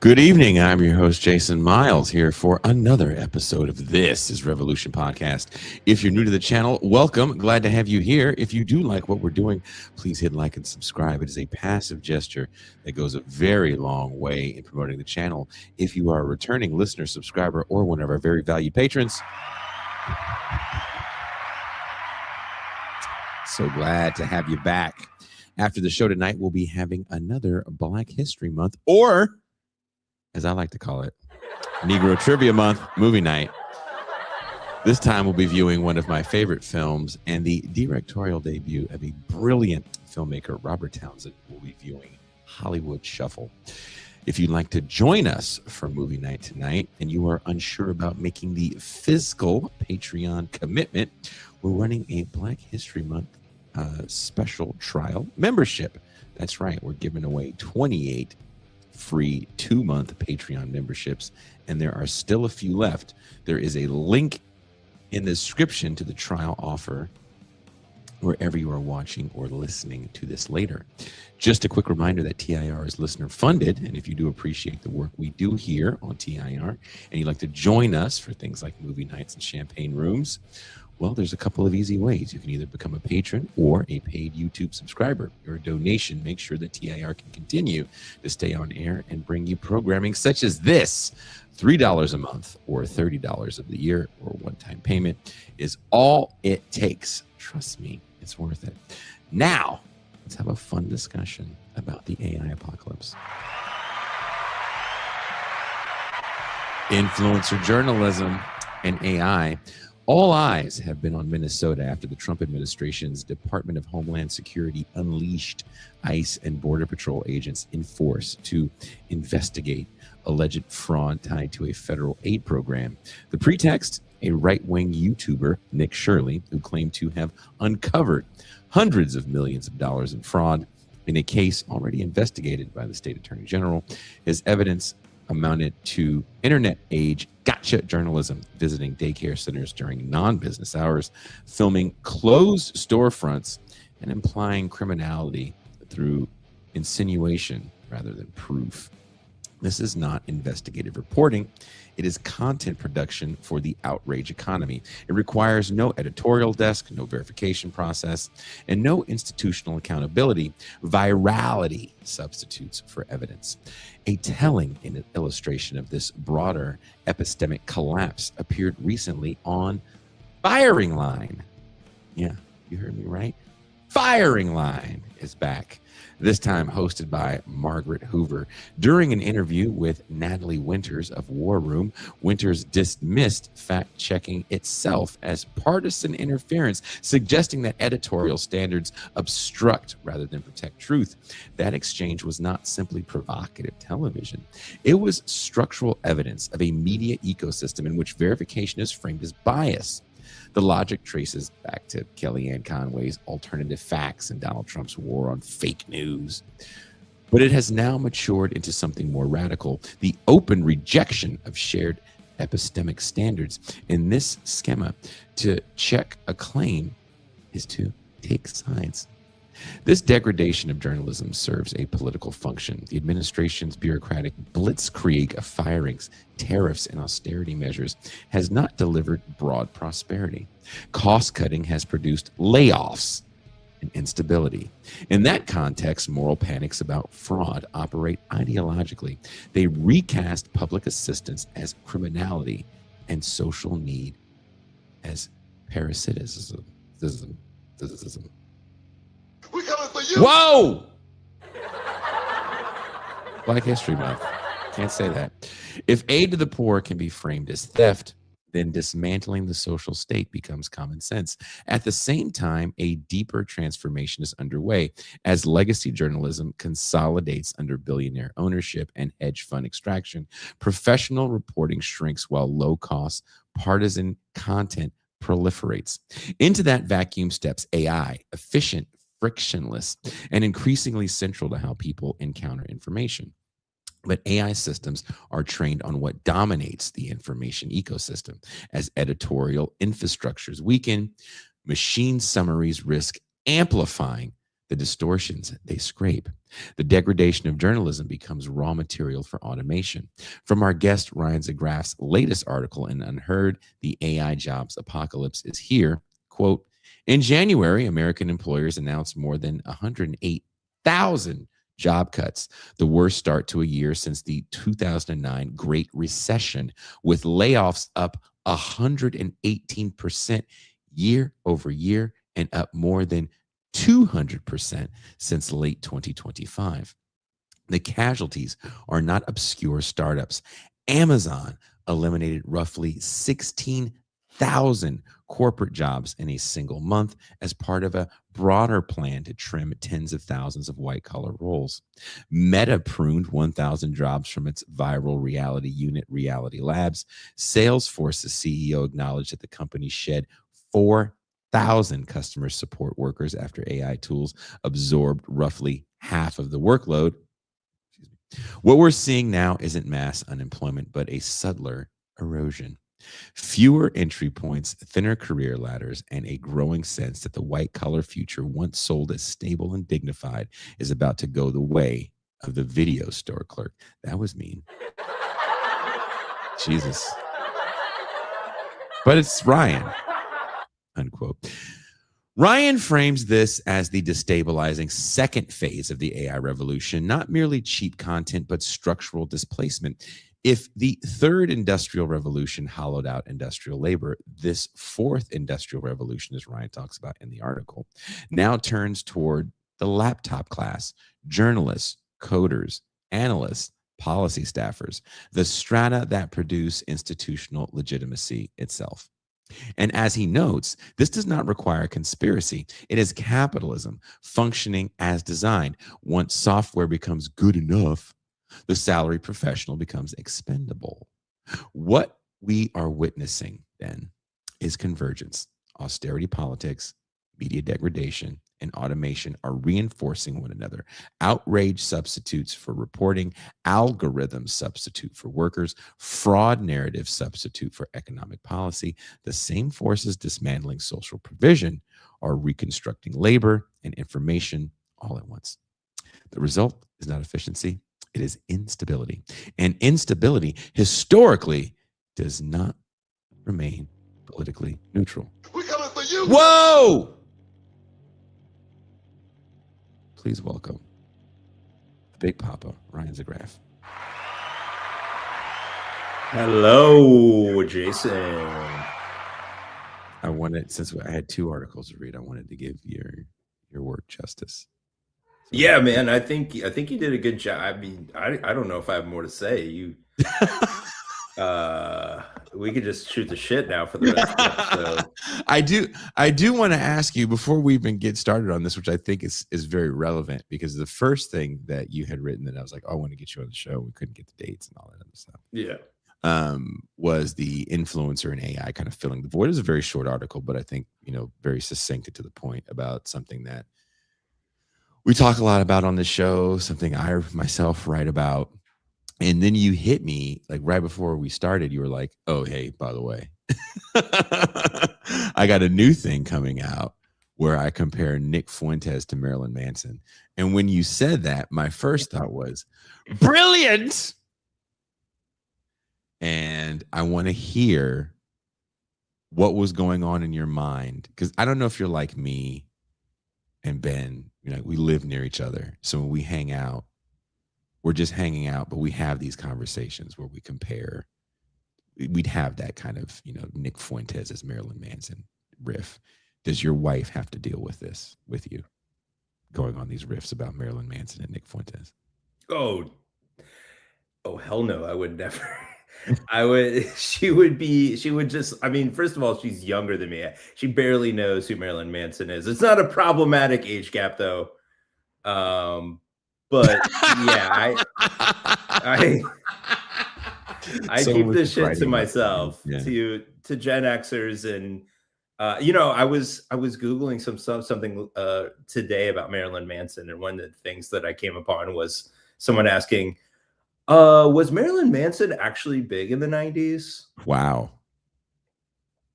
Good evening. I'm your host, Jason Miles, here for another episode of This is Revolution Podcast. If you're new to the channel, welcome. Glad to have you here. If you do like what we're doing, please hit like and subscribe. It is a passive gesture that goes a very long way in promoting the channel. If you are a returning listener, subscriber, or one of our very valued patrons, so glad to have you back. After the show tonight, we'll be having another Black History Month, or as I like to call it, Negro Trivia Month movie night. This time we'll be viewing one of my favorite films and the directorial debut of a brilliant filmmaker, Robert Townsend. We'll be viewing Hollywood Shuffle. If you'd like to join us for movie night tonight and you are unsure about making the fiscal Patreon commitment, we're running a Black History Month special trial membership. That's right, we're giving away 28 free 2-month Patreon memberships, and there are still a few left. There is a link in the description to the trial offer wherever you are watching or listening to this later. Just a quick reminder that TIR is listener funded, and if you do appreciate the work we do here on TIR and you'd like to join us for things like movie nights and champagne rooms, well, there's a couple of easy ways. You can either become a patron or a paid YouTube subscriber. Your donation makes sure that TIR can continue to stay on air and bring you programming such as this. $3 a month or $30 of the year or one-time payment is all it takes. Trust me, it's worth it. Now, let's have a fun discussion about the AI apocalypse. Influencer journalism and AI. All eyes have been on Minnesota after the Trump administration's Department of Homeland Security unleashed ICE and Border Patrol agents in force to investigate alleged fraud tied to a federal aid program. The pretext, a right-wing YouTuber, Nick Shirley, who claimed to have uncovered hundreds of millions of dollars in fraud in a case already investigated by the state attorney general. His evidence amounted to internet-age gotcha journalism, visiting daycare centers during non-business hours, filming closed storefronts, and implying criminality through insinuation rather than proof. This is not investigative reporting. It is content production for the outrage economy. It requires no editorial desk, no verification process, and no institutional accountability. Virality substitutes for evidence. A telling illustration of this broader epistemic collapse appeared recently on Firing Line. Yeah, you heard me right. Firing Line is back, this time hosted by Margaret Hoover. During an interview with Natalie Winters of War Room, Winters dismissed fact-checking itself as partisan interference, suggesting that editorial standards obstruct rather than protect truth. That exchange was not simply provocative television. It was structural evidence of a media ecosystem in which verification is framed as bias. The logic traces back to Kellyanne Conway's alternative facts and Donald Trump's war on fake news. But it has now matured into something more radical, the open rejection of shared epistemic standards. In this schema, to check a claim is to take sides. This degradation of journalism serves a political function. The administration's bureaucratic blitzkrieg of firings, tariffs, and austerity measures has not delivered broad prosperity. Cost-cutting has produced layoffs and instability. In that context, moral panics about fraud operate ideologically. They recast public assistance as criminality and social need as parasitism. We coming for you. Whoa! Black History Month. Can't say that. If aid to the poor can be framed as theft, then dismantling the social state becomes common sense. At the same time, a deeper transformation is underway as legacy journalism consolidates under billionaire ownership and hedge fund extraction. Professional reporting shrinks while low-cost partisan content proliferates. Into that vacuum steps AI, efficient, frictionless, and increasingly central to how people encounter information. But AI systems are trained on what dominates the information ecosystem. As editorial infrastructures weaken, machine summaries risk amplifying the distortions they scrape. The degradation of journalism becomes raw material for automation. From our guest Ryan ZICKGRAF's latest article in Unheard, the AI jobs apocalypse is here. Quote, in January, American employers announced more than 108,000 job cuts, the worst start to a year since the 2009 Great Recession, with layoffs up 118% year over year and up more than 200% since late 2025. The casualties are not obscure startups. Amazon eliminated roughly 16,000 corporate jobs in a single month as part of a broader plan to trim tens of thousands of white-collar roles. Meta pruned 1,000 jobs from its viral reality unit, Reality Labs. Salesforce's CEO acknowledged that the company shed 4,000 customer support workers after AI tools absorbed roughly half of the workload. What we're seeing now isn't mass unemployment, but a subtler erosion. Fewer entry points, thinner career ladders, and a growing sense that the white-collar future once sold as stable and dignified is about to go the way of the video store clerk. That was mean. Jesus. But it's Ryan, unquote. Ryan frames this as the destabilizing second phase of the AI revolution, not merely cheap content, but structural displacement. If the third industrial revolution hollowed out industrial labor, this fourth industrial revolution, as Ryan talks about in the article, now turns toward the laptop class, journalists, coders, analysts, policy staffers, the strata that produce institutional legitimacy itself. And as he notes, this does not require conspiracy. It is capitalism functioning as designed. Once software becomes good enough, the salaried professional becomes expendable. What we are witnessing then is convergence. Austerity politics, media degradation, and automation are reinforcing one another. Outrage substitutes for reporting, algorithms substitute for workers, fraud narrative substitute for economic policy. The same forces dismantling social provision are reconstructing labor and information all at once. The result is not efficiency, it is instability. And instability historically does not remain politically neutral. We coming for you. Whoa! Please welcome the Big Papa, Ryan ZICKGRAF. Hello, Jason. I wanted, since I had two articles to read, I wanted to give your work justice. So, yeah, man, I think you did a good job. I mean, I don't know if I have more to say. You we could just shoot the shit now for the rest of the episode. I do want to ask you before we even get started on this, which I think is very relevant, because the first thing that you had written that I was like, oh, I want to get you on the show, we couldn't get the dates and all that other stuff. Yeah. Was the influencer and AI kind of filling the void. It was a very short article, but I think, very succinct and to the point about something that we talk a lot about on the show, something I myself write about. And then you hit me like right before we started. You were like, oh, hey, by the way, I got a new thing coming out where I compare Nick Fuentes to Marilyn Manson. And when you said that, my first thought was brilliant. And I want to hear what was going on in your mind, because I don't know if you're like me and Ben. We live near each other. So when we hang out, we're just hanging out, but we have these conversations where we compare. We'd have that kind of, Nick Fuentes as Marilyn Manson riff. Does your wife have to deal with this with you, going on these riffs about Marilyn Manson and Nick Fuentes? Oh, hell no, I would never. She would just, I mean, first of all, she's younger than me. She barely knows who Marilyn Manson is. It's not a problematic age gap though. But yeah, I so keep this shit to myself, to Gen Xers. And I was Googling something today about Marilyn Manson, and one of the things that I came upon was someone asking, was Marilyn Manson actually big in the 90s? Wow.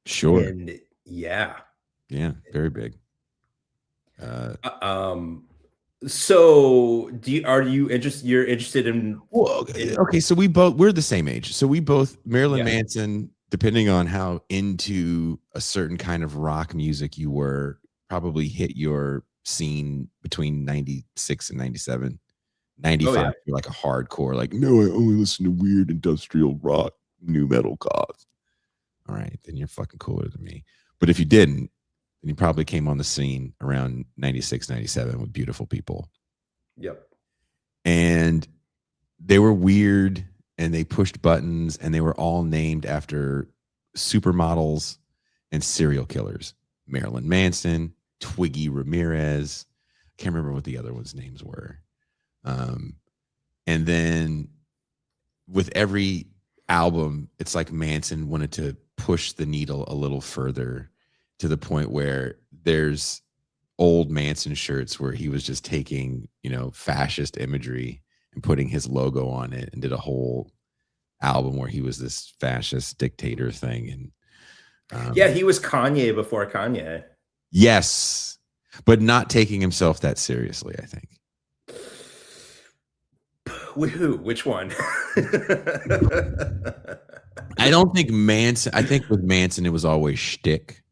Sure. And yeah, very big. So are you interested? You're interested in? Well, okay. So we're the same age. So we both Marilyn Yeah. Manson, depending on how into a certain kind of rock music you were, probably hit your scene between 96 and 97. 95, yeah. you're like a hardcore, like, no, I only listen to weird industrial rock, new metal goth. All right, then you're fucking cooler than me. But if you didn't, then you probably came on the scene around 96, 97 with Beautiful People. Yep. And they were weird and they pushed buttons and they were all named after supermodels and serial killers. Marilyn Manson, Twiggy Ramirez. I can't remember what the other ones' names were. And then with every album, it's like Manson wanted to push the needle a little further to the point where there's old Manson shirts where he was just taking, fascist imagery and putting his logo on it and did a whole album where he was this fascist dictator thing. And yeah, he was Kanye before Kanye. Yes, but not taking himself that seriously, I think. Who? Which one? I don't think Manson. I think with Manson, it was always shtick.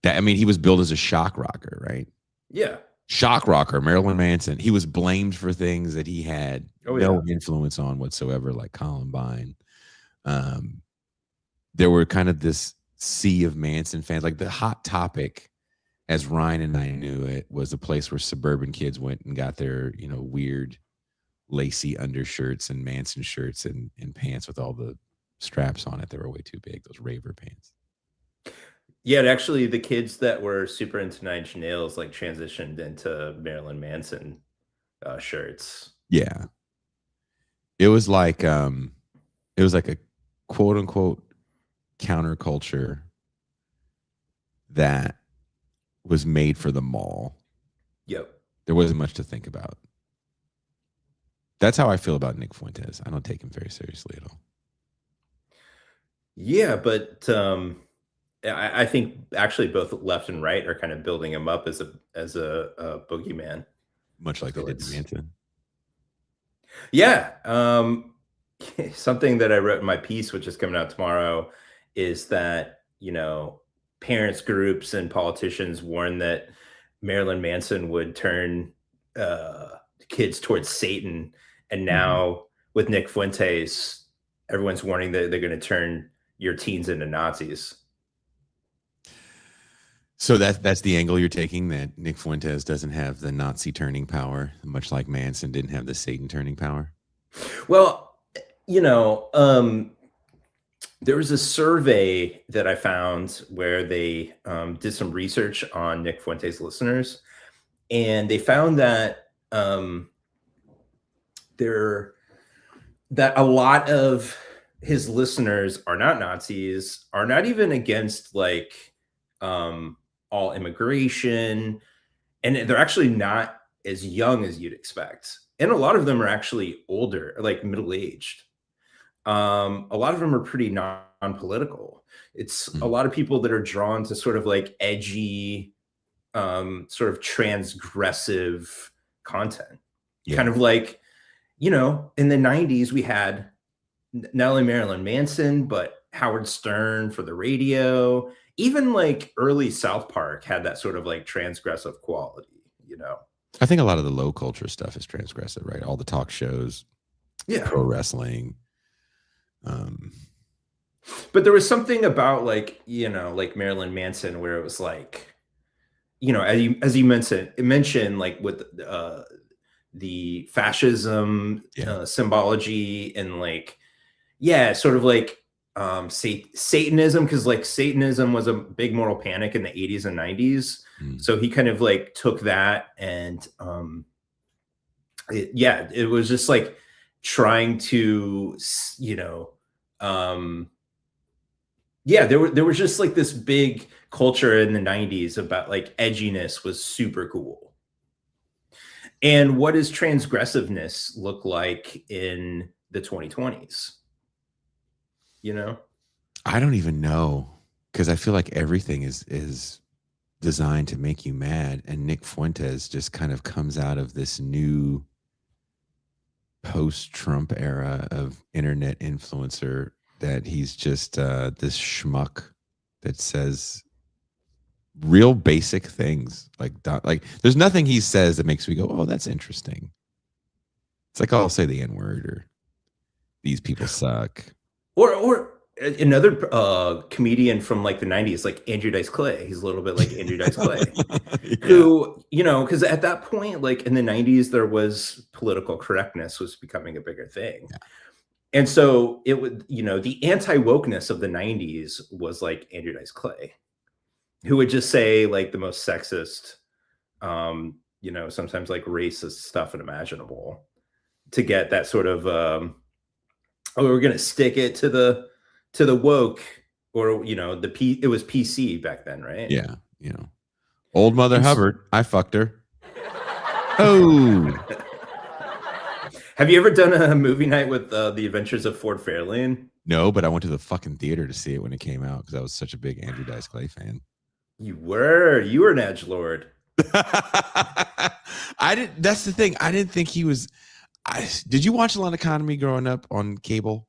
He was billed as a shock rocker, right? Yeah. Shock rocker, Marilyn Manson. He was blamed for things that he had no influence on whatsoever, like Columbine. There were kind of this sea of Manson fans. Like the hot topic, as Ryan and I knew it, was a place where suburban kids went and got their, weird lacy undershirts and Manson shirts and pants with all the straps on it. They were way too big, those raver pants. Yeah, actually, the kids that were super into Nine Inch Nails like transitioned into Marilyn Manson shirts. Yeah, it was like a quote unquote counterculture that was made for the mall. Yep, there wasn't much to think about. That's how I feel about Nick Fuentes. I don't take him very seriously at all. Yeah, but I think actually both left and right are kind of building him up as a boogeyman, much like they did to Manson. Yeah, something that I wrote in my piece, which is coming out tomorrow, is that parents groups and politicians warn that Marilyn Manson would turn kids towards Satan, and now with Nick Fuentes, everyone's warning that they're going to turn your teens into Nazis. So that's the angle you're taking, that Nick Fuentes doesn't have the Nazi turning power, much like Manson didn't have the Satan turning power? Well, there was a survey that I found where they did some research on Nick Fuentes listeners, and they found that that a lot of his listeners are not Nazis, are not even against all immigration, and they're actually not as young as you'd expect. And a lot of them are actually older, like middle-aged. A lot of them are pretty non-political. It's a lot of people that are drawn to sort of like edgy, sort of transgressive content. Yeah. Kind of like, in the 90s, we had not only Marilyn Manson, but Howard Stern for the radio. Even like early South Park had that sort of like transgressive quality, I think a lot of the low culture stuff is transgressive, right? All the talk shows, pro wrestling. But there was something about like Marilyn Manson where it was like, as you mentioned like with the fascism symbology and like, sort of like Satanism, because like Satanism was a big moral panic in the 80s and 90s. So he kind of like took that and it was just like trying to there was just like this big culture in the 90s about like edginess was super cool. And what does transgressiveness look like in the 2020s? I don't even know, because I feel like everything is designed to make you mad. And Nick Fuentes just kind of comes out of this new post-Trump era of internet influencer that he's just this schmuck that says real basic things like there's nothing he says that makes me go, oh, that's interesting. It's like, oh, I'll say the N-word or these people suck. Or another comedian from like the 90s, like Andrew Dice Clay. He's a little bit like Andrew Dice Clay, who, you know, because at that point, like in the 90s, there was political correctness was becoming a bigger thing. Yeah. And so it would, you know, the anti-wokeness of the 90s was like Andrew Dice Clay, who would just say like the most sexist, you know, sometimes like racist stuff unimaginable to get that sort of, oh, we're going to stick it to the woke, or, you know, it was PC back then, right? Yeah. You know, old Mother Hubbard, I fucked her. Oh. Have you ever done a movie night with The Adventures of Ford Fairlane? No, but I went to the fucking theater to see it when it came out because I was such a big Andrew Dice Clay fan. You were an edgelord. That's the thing. I didn't think he was. Did you watch a lot of comedy growing up on cable?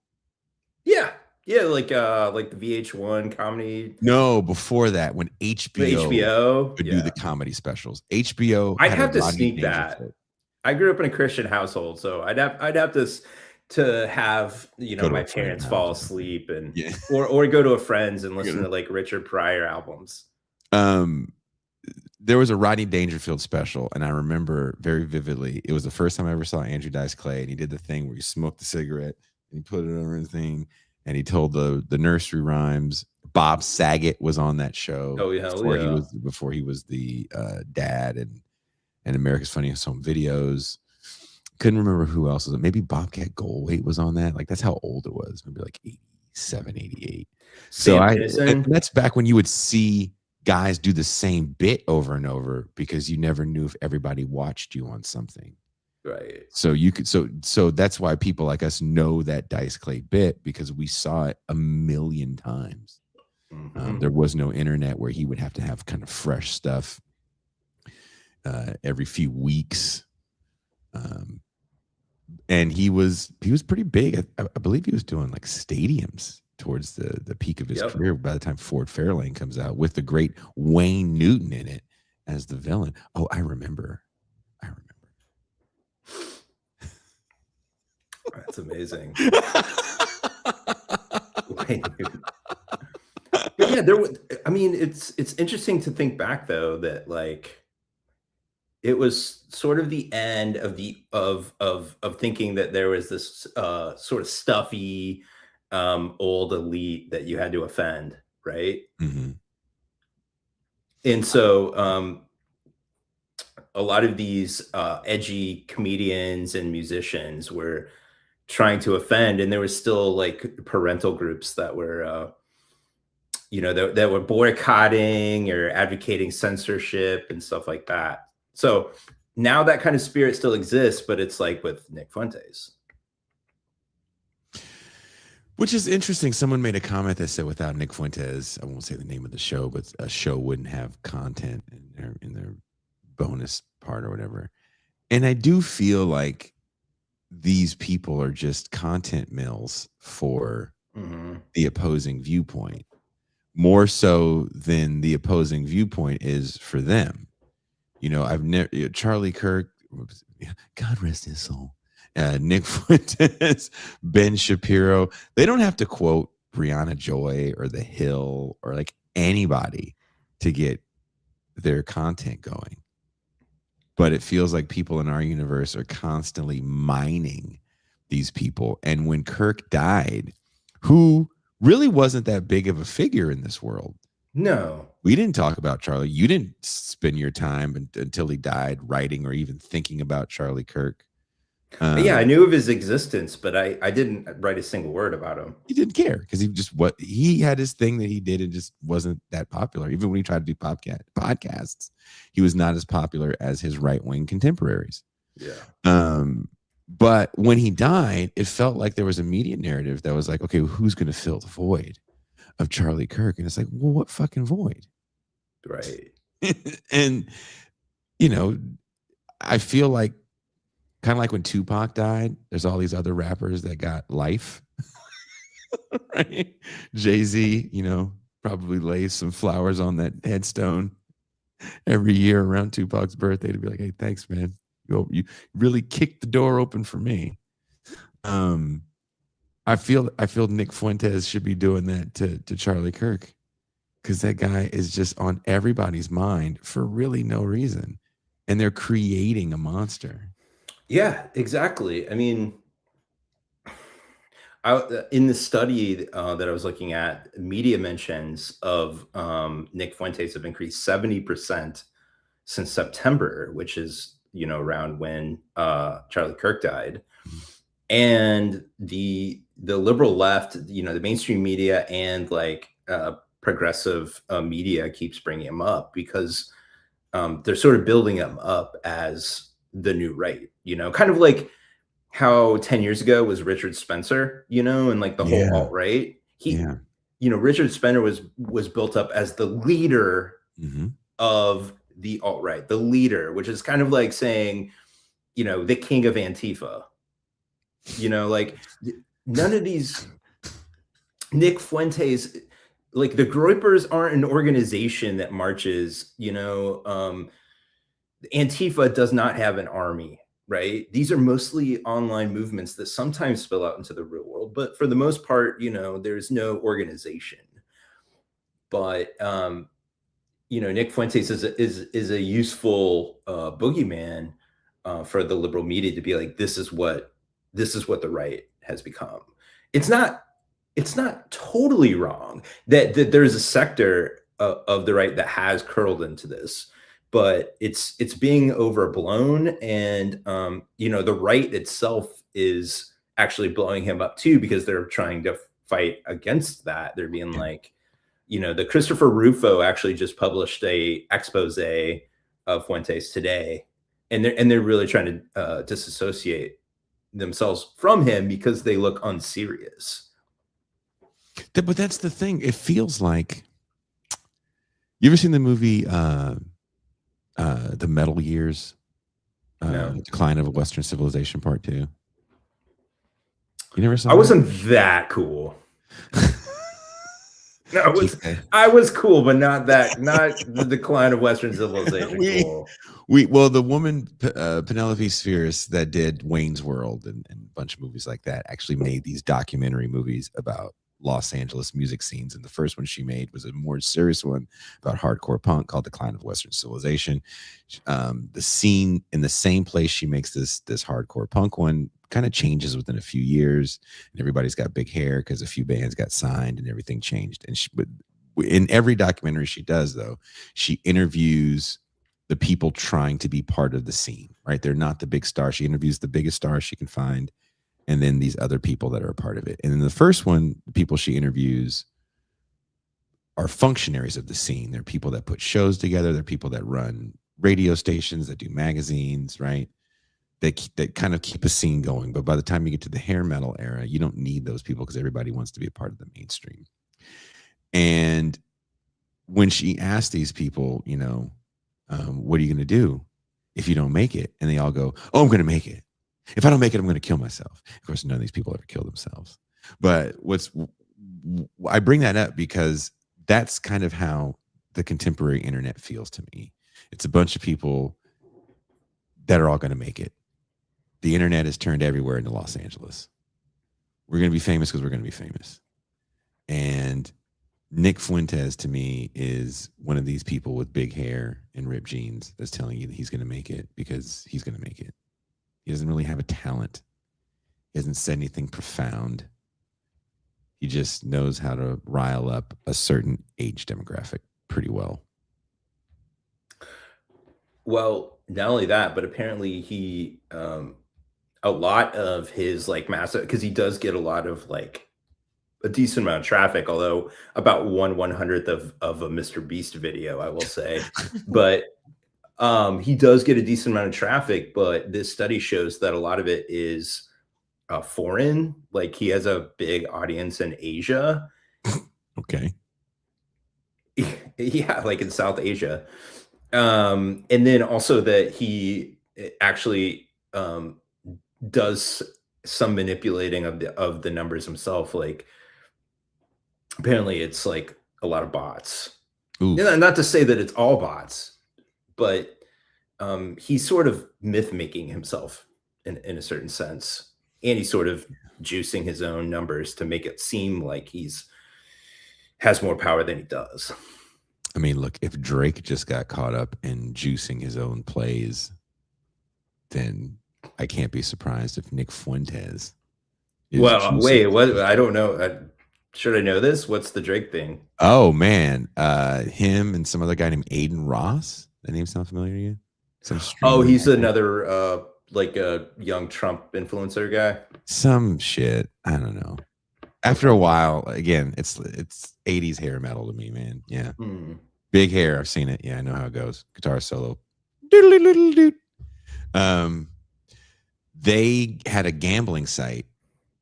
Yeah, like the VH1 comedy. No, before that, when HBO would do the comedy specials. HBO. I'd have to sneak that. I grew up in a Christian household, so I'd have to have, you know, my parents fall asleep and or go to a friend's and listen to like Richard Pryor albums. There was a Rodney Dangerfield special, and I remember very vividly. It was the first time I ever saw Andrew Dice Clay, and he did the thing where he smoked the cigarette and he put it over his thing, and he told the nursery rhymes. Bob Saget was on that show. Oh yeah, before he was the dad and America's Funniest Home Videos. Couldn't remember who else was it. Maybe Bobcat Goldthwait was on that. Like, that's how old it was. Maybe like 87, 88. So that's back when you would see guys do the same bit over and over because you never knew if everybody watched you on something. Right. So you could, so that's why people like us know that Dice Clay bit, because we saw it a million times. Mm-hmm. There was no internet where he would have to have kind of fresh stuff every few weeks. And he was pretty big. I believe he was doing like stadiums towards the peak of his career by the time Ford Fairlane comes out, with the great Wayne Newton in it as the villain. Oh, I remember. That's amazing. Wayne Newton. But yeah, it's interesting to think back though that like it was sort of the end of thinking that there was this sort of stuffy old elite that you had to offend, right? Mm-hmm. And so a lot of these edgy comedians and musicians were trying to offend, and there was still like parental groups that were that were boycotting or advocating censorship and stuff like that. So now that kind of spirit still exists, but it's like with Nick Fuentes. Which is interesting. Someone made a comment that said without Nick Fuentes, I won't say the name of the show, but a show wouldn't have content in their bonus part or whatever. And I do feel like these people are just content mills for the opposing viewpoint, more so than the opposing viewpoint is for them. You know, I've never, Charlie Kirk, God rest his soul, Nick Fuentes, Ben Shapiro, they don't have to quote Brianna Joy or The Hill or like anybody to get their content going. But it feels like people in our universe are constantly mining these people. And when Kirk died, who really wasn't that big of a figure in this world. No. We didn't talk about Charlie. You didn't spend your time until he died writing or even thinking about Charlie Kirk. Yeah, I knew of his existence, but I didn't write a single word about him. He didn't care because he had his thing that he did and just wasn't that popular. Even when he tried to do podcasts, he was not as popular as his right-wing contemporaries. Yeah. But when he died, it felt like there was a media narrative that was like, okay, who's going to fill the void of Charlie Kirk? And it's like, well, what fucking void? Right. And, you know, I feel like kind of like when Tupac died, there's all these other rappers that got life. Right? Jay-Z, you know, probably lays some flowers on that headstone every year around Tupac's birthday to be like, hey, thanks, man. You really kicked the door open for me. I feel Nick Fuentes should be doing that to Charlie Kirk, because that guy is just on everybody's mind for really no reason, and they're creating a monster. Yeah, exactly. I mean, in the study that I was looking at, media mentions of Nick Fuentes have increased 70% since September, which is, you know, around when Charlie Kirk died. And the liberal left, you know, the mainstream media and like progressive media keeps bringing him up because they're sort of building him up as the new right, you know, kind of like how 10 years ago was Richard Spencer, you know, and like the whole alt-right. You know, Richard Spencer was built up as the leader of the alt-right, the leader, which is kind of like saying, you know, the king of Antifa. You know, like none of these Nick Fuentes, like the Groypers aren't an organization that marches, you know, Antifa does not have an army, right? These are mostly online movements that sometimes spill out into the real world, but for the most part, you know, there's no organization. But you know, Nick Fuentes is a useful boogeyman for the liberal media to be like, this is what the right has become. It's not totally wrong that there's a sector of the right that has curled into this, but it's being overblown. And you know, the right itself is actually blowing him up too, because they're trying to fight against that. They're being like, you know, the Christopher Rufo actually just published a expose of Fuentes today, and they're really trying to disassociate themselves from him because they look unserious. But that's the thing. It feels like, you ever seen the movie The Metal Years? No. Decline of Western Civilization Part 2. You never saw I wasn't that cool. No, I was cool, but not the decline of Western civilization. Well, the woman Penelope Spheres that did Wayne's World and a bunch of movies like that actually made these documentary movies about Los Angeles music scenes. And the first one she made was a more serious one about hardcore punk called Decline of Western Civilization. The scene in the same place she makes this hardcore punk one kind of changes within a few years, and everybody's got big hair because a few bands got signed and everything changed. And in every documentary she does, though, she interviews the people trying to be part of the scene, right? They're not the big star. She interviews the biggest stars she can find, and then these other people that are a part of it. And in the first one, the people she interviews are functionaries of the scene. They're people that put shows together. They're people that run radio stations, that do magazines, right? That kind of keep a scene going. But by the time you get to the hair metal era, you don't need those people because everybody wants to be a part of the mainstream. And when she asked these people, you know, what are you going to do if you don't make it? And they all go, oh, I'm going to make it. If I don't make it, I'm going to kill myself. Of course, none of these people ever kill themselves. But I bring that up because that's kind of how the contemporary internet feels to me. It's a bunch of people that are all going to make it. The internet has turned everywhere into Los Angeles. We're going to be famous because we're going to be famous. And Nick Fuentes, to me, is one of these people with big hair and ripped jeans that's telling you that he's going to make it because he's going to make it. He doesn't really have a talent. He hasn't said anything profound. He just knows how to rile up a certain age demographic pretty well. Well, not only that, but apparently he, a lot of his like massive, because he does get a lot of like a decent amount of traffic, although about 1/100th of a Mr. Beast video, I will say. But he does get a decent amount of traffic, but this study shows that a lot of it is foreign. Like he has a big audience in Asia. Okay. Yeah, like in South Asia. And then also that he actually does some manipulating of the numbers himself. Like apparently it's like a lot of bots. Not to say that it's all bots, but he's sort of myth making himself in a certain sense, and he's sort of juicing his own numbers to make it seem like has more power than he does. I mean, look, if Drake just got caught up in juicing his own plays, then I can't be surprised if Nick Fuentes is wait, what? I don't know. Should I know this? What's the Drake thing? Oh man, him and some other guy named Aiden Ross. That name sound familiar to you? He's another like a young Trump influencer guy. Some shit. I don't know. After a while, again, it's 80s hair metal to me, man. Yeah. Big hair. I've seen it. Yeah, I know how it goes. Guitar solo. They had a gambling site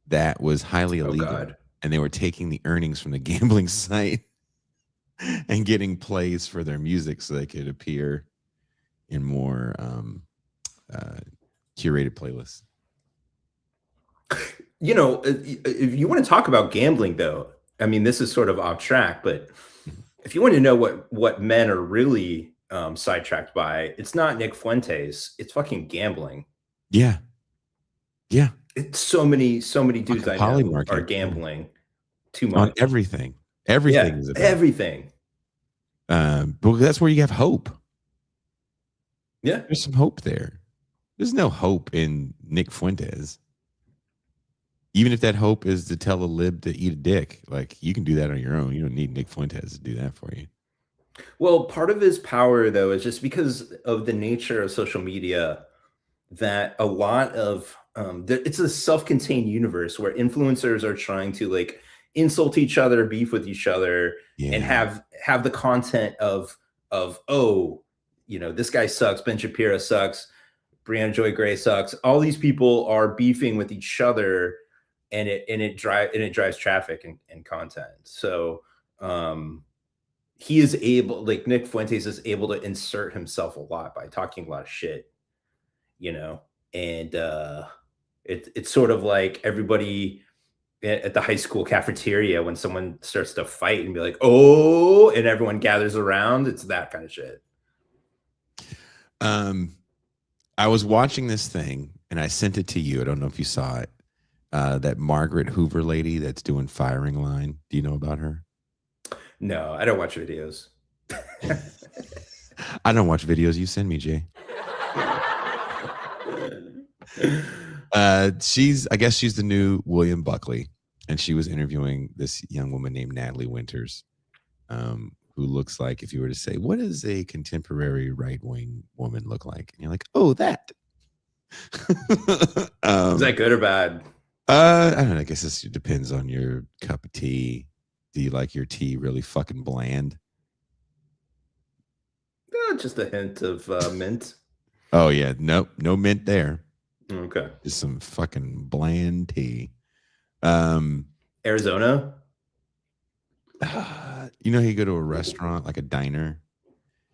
that was highly illegal. And they were taking the earnings from the gambling site and getting plays for their music so they could appear in more curated playlists. You know, if you want to talk about gambling, though, I mean, this is sort of off track, but if you want to know what men are really sidetracked by, it's not Nick Fuentes, it's fucking gambling. Yeah. Yeah. It's so many dudes I know are gambling too much on everything. Everything is about everything. But that's where you have hope. Yeah, there's some hope there. There's no hope in Nick Fuentes. Even if that hope is to tell a lib to eat a dick, like you can do that on your own. You don't need Nick Fuentes to do that for you. Well, part of his power, though, is just because of the nature of social media, that a lot of it's a self-contained universe where influencers are trying to like insult each other, beef with each other, and have the content of oh, you know, this guy sucks, Ben Shapiro sucks, Brianna Joy Gray sucks. All these people are beefing with each other, and it drives traffic and content. So he is able, like Nick Fuentes is able to insert himself a lot by talking a lot of shit, you know, and it's sort of like everybody at the high school cafeteria when someone starts to fight and be like, oh, and everyone gathers around. It's that kind of shit. I was watching this thing and I sent it to you. I don't know if you saw it. That Margaret Hoover lady that's doing firing line. Do you know about her? No, I don't watch videos. I don't watch videos you send me, Jay. I guess she's the new William Buckley, and she was interviewing this young woman named Natalie Winters, who looks like, if you were to say, what does a contemporary right-wing woman look like? And you're like, oh, that. Is that good or bad? I don't know. I guess this depends on your cup of tea. Do you like your tea really fucking bland? Just a hint of mint. Oh, yeah. Nope. No mint there. Okay. Just some fucking bland tea. Arizona? You know, you go to a restaurant, like a diner,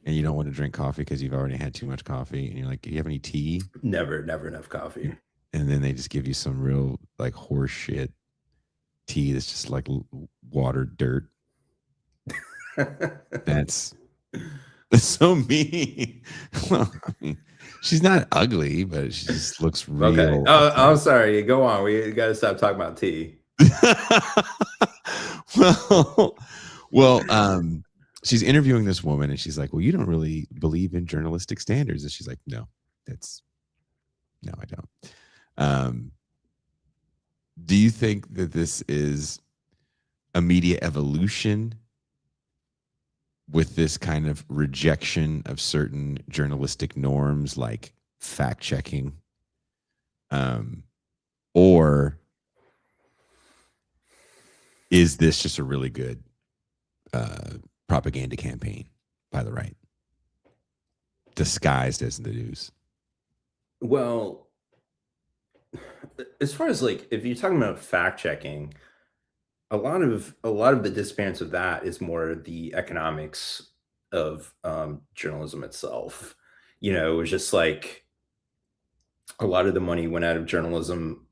and you don't want to drink coffee because you've already had too much coffee. And you're like, do you have any tea? Never enough coffee. And then they just give you some real, like, horse shit tea that's just like watered dirt. That's so mean. Well, I mean, she's not ugly, but she just looks real. Okay. I'm sorry. Go on. We got to stop talking about tea. well, she's interviewing this woman, and she's like, "Well, you don't really believe in journalistic standards." And she's like, "No, I don't." Do you think that this is a media evolution with this kind of rejection of certain journalistic norms like fact checking, or is this just a really good propaganda campaign by the right disguised as the news? Well, as far as like, if you're talking about fact checking, a lot of the disappearance of that is more the economics of journalism itself. You know, it was just like a lot of the money went out of journalism,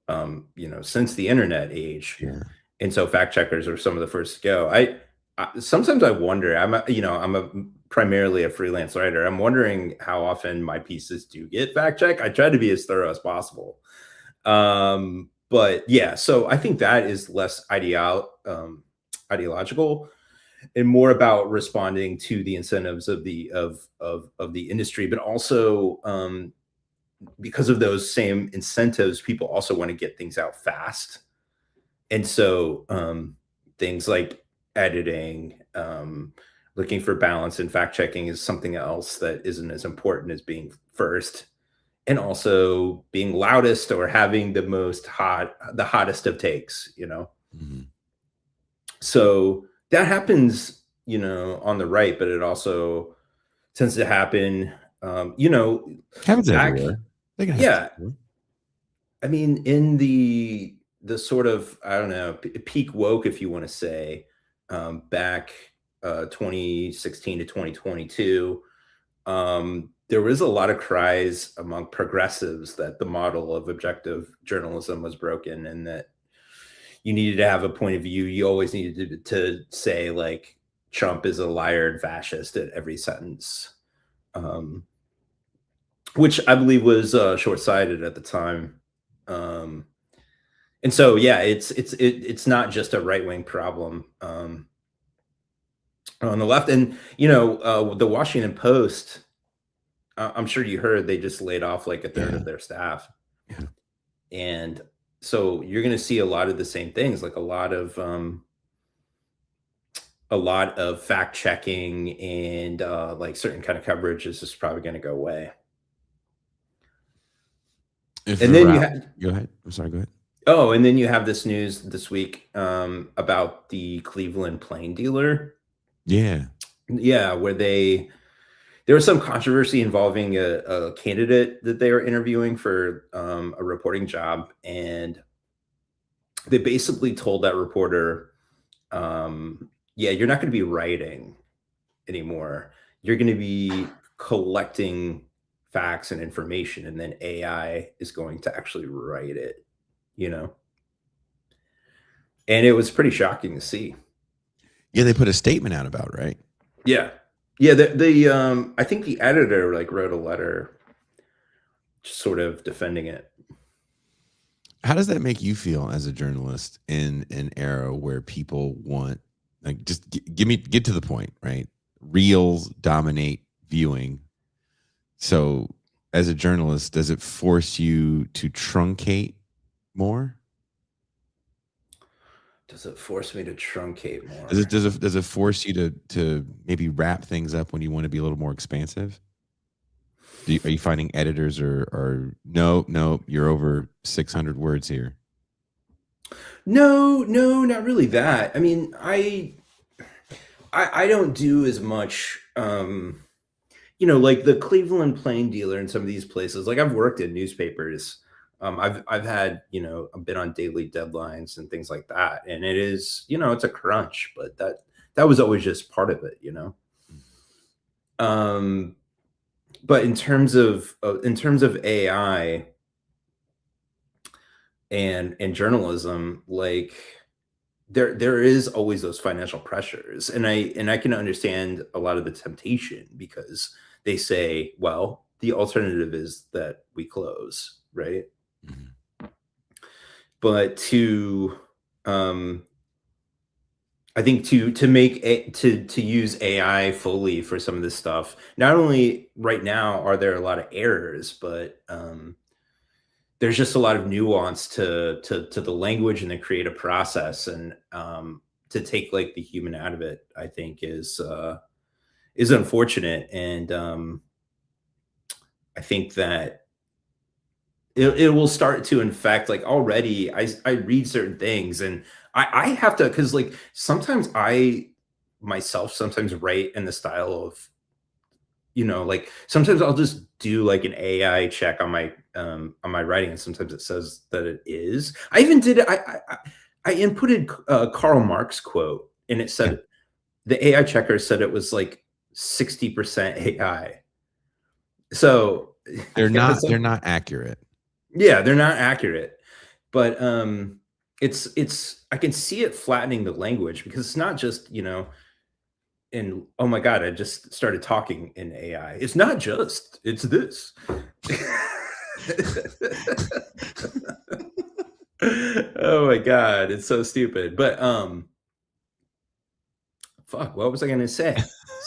you know, since the internet age. Yeah. And so fact checkers are some of the first to go. I sometimes I wonder, I'm primarily a freelance writer. I'm wondering how often my pieces do get fact checked. I try to be as thorough as possible. But yeah, so I think that is less ideological and more about responding to the incentives of the industry, but also because of those same incentives, people also want to get things out fast. And so things like editing, looking for balance and fact checking is something else that isn't as important as being first, and also being loudest or having the hottest of takes, you know? Mm-hmm. So that happens, you know, on the right, but it also tends to happen, you know, happens everywhere. Yeah. I mean, in the sort of, I don't know, peak woke, if you want to say, back 2016 to 2022, there was a lot of cries among progressives that the model of objective journalism was broken, and that you needed to have a point of view. You always needed to say, like, Trump is a liar and fascist at every sentence, which I believe was short-sighted at the time. And so, yeah, it's not just a right-wing problem on the left. And, you know, the Washington Post, I'm sure you heard, they just laid off like a third of their staff. Yeah. And so you're going to see a lot of the same things, like a lot of fact checking and like certain kind of coverage is just probably going to go away. And then go ahead. I'm sorry. Go ahead. Oh, and then you have this news this week about the Cleveland plane dealer. Yeah. Yeah, where there was some controversy involving a candidate that they were interviewing for a reporting job, and they basically told that reporter, yeah, you're not going to be writing anymore. You're going to be collecting facts and information, and then AI is going to actually write it, you know? And it was pretty shocking to see. Yeah, they put a statement out about it, right? Yeah. Yeah, the I think the editor like wrote a letter just sort of defending it. How does that make you feel as a journalist in an era where people want, like, just get to the point, right? Reels dominate viewing. So as a journalist, does it force you to truncate more? Does it force me to truncate more? Does it force you to maybe wrap things up when you want to be a little more expansive? Are you finding editors are no, you're over 600 words here? No, not really that. I mean, I don't do as much, you know, like the Cleveland plane dealer and some of these places. Like, I've worked in newspapers. I've had, you know, a bit on daily deadlines and things like that. And it is, you know, it's a crunch, but that was always just part of it, you know? But in terms of AI and journalism, like there is always those financial pressures. And I can understand a lot of the temptation, because they say, well, the alternative is that we close, right? Mm-hmm. But I think to use AI fully for some of this stuff, not only right now are there a lot of errors, but there's just a lot of nuance to the language and the creative process, and to take like the human out of it, I think is unfortunate. And I think that it will start to infect, like, already I read certain things, and I have to, because like sometimes I myself sometimes write in the style of, you know, like sometimes I'll just do like an AI check on my writing, and sometimes it says that it is. I even did it. I inputted Karl Marx quote, and it said, the AI checker said it was like 60% AI. So they're not accurate. Yeah, they're not accurate. But it's I can see it flattening the language, because it's not just, and oh my God, I just started talking in AI. It's not just, it's this. Oh my God, it's so stupid. But fuck, what was I gonna say?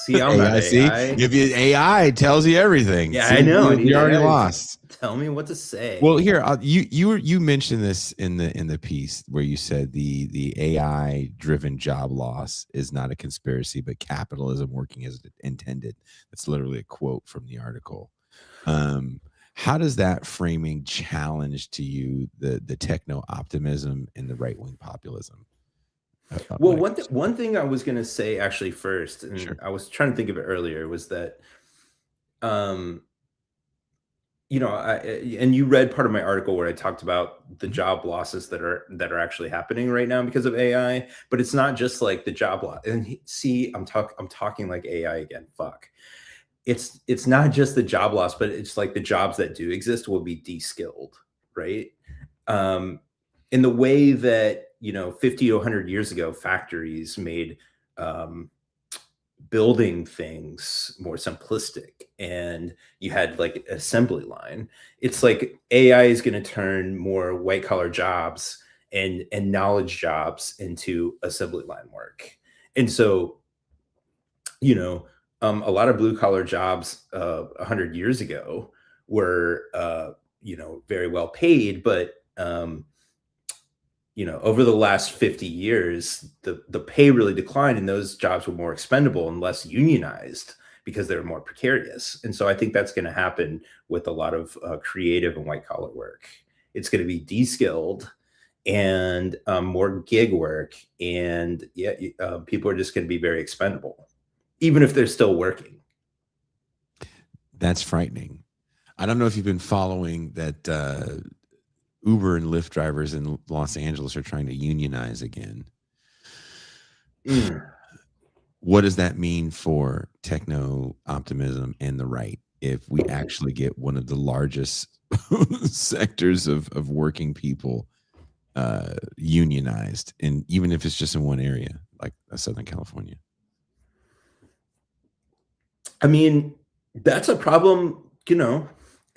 See, I'm not AI. If AI tells you everything, yeah, I know. You already lost. Tell me what to say. Well, here you mentioned this in the piece where you said the AI driven job loss is not a conspiracy, but capitalism working as intended. That's literally a quote from the article. How does that framing challenge to you the techno optimism and the right wing populism? Well, one thing I was going to say actually first, and Sure. I was trying to think of it earlier, was that, and you read part of my article where I talked about the job losses that are actually happening right now because of AI, but it's not just like the job loss. And see, I'm talking like AI again. Fuck. It's not just the job loss, but it's like the jobs that do exist will be de-skilled, right? In the way that 50 to 100 years ago, factories made building things more simplistic, and you had like assembly line. It's like AI is going to turn more white collar jobs and knowledge jobs into assembly line work. And so, a lot of blue collar jobs 100 years ago were very well paid, but over the last 50 years, the pay really declined, and those jobs were more expendable and less unionized because they were more precarious. And so I think that's going to happen with a lot of creative and white collar work. It's going to be de-skilled and more gig work, and people are just going to be very expendable, even if they're still working. That's frightening. I don't know if you've been following that. Uber and Lyft drivers in Los Angeles are trying to unionize again. What does that mean for techno optimism and the right if we actually get one of the largest sectors of working people unionized, and even if it's just in one area like Southern California? I mean, that's a problem.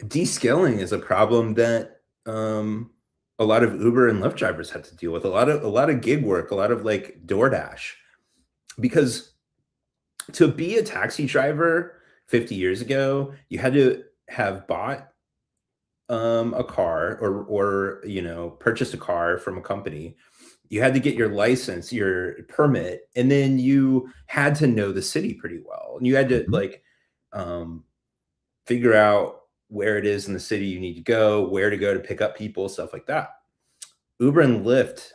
De-skilling is a problem that a lot of Uber and Lyft drivers had to deal with, a lot of gig work, a lot of like DoorDash, because to be a taxi driver 50 years ago, you had to have bought a car or purchased a car from a company. You had to get your license, your permit, and then you had to know the city pretty well, and you had to like figure out where it is in the city you need to go, where to go to pick up people, stuff like that. Uber and Lyft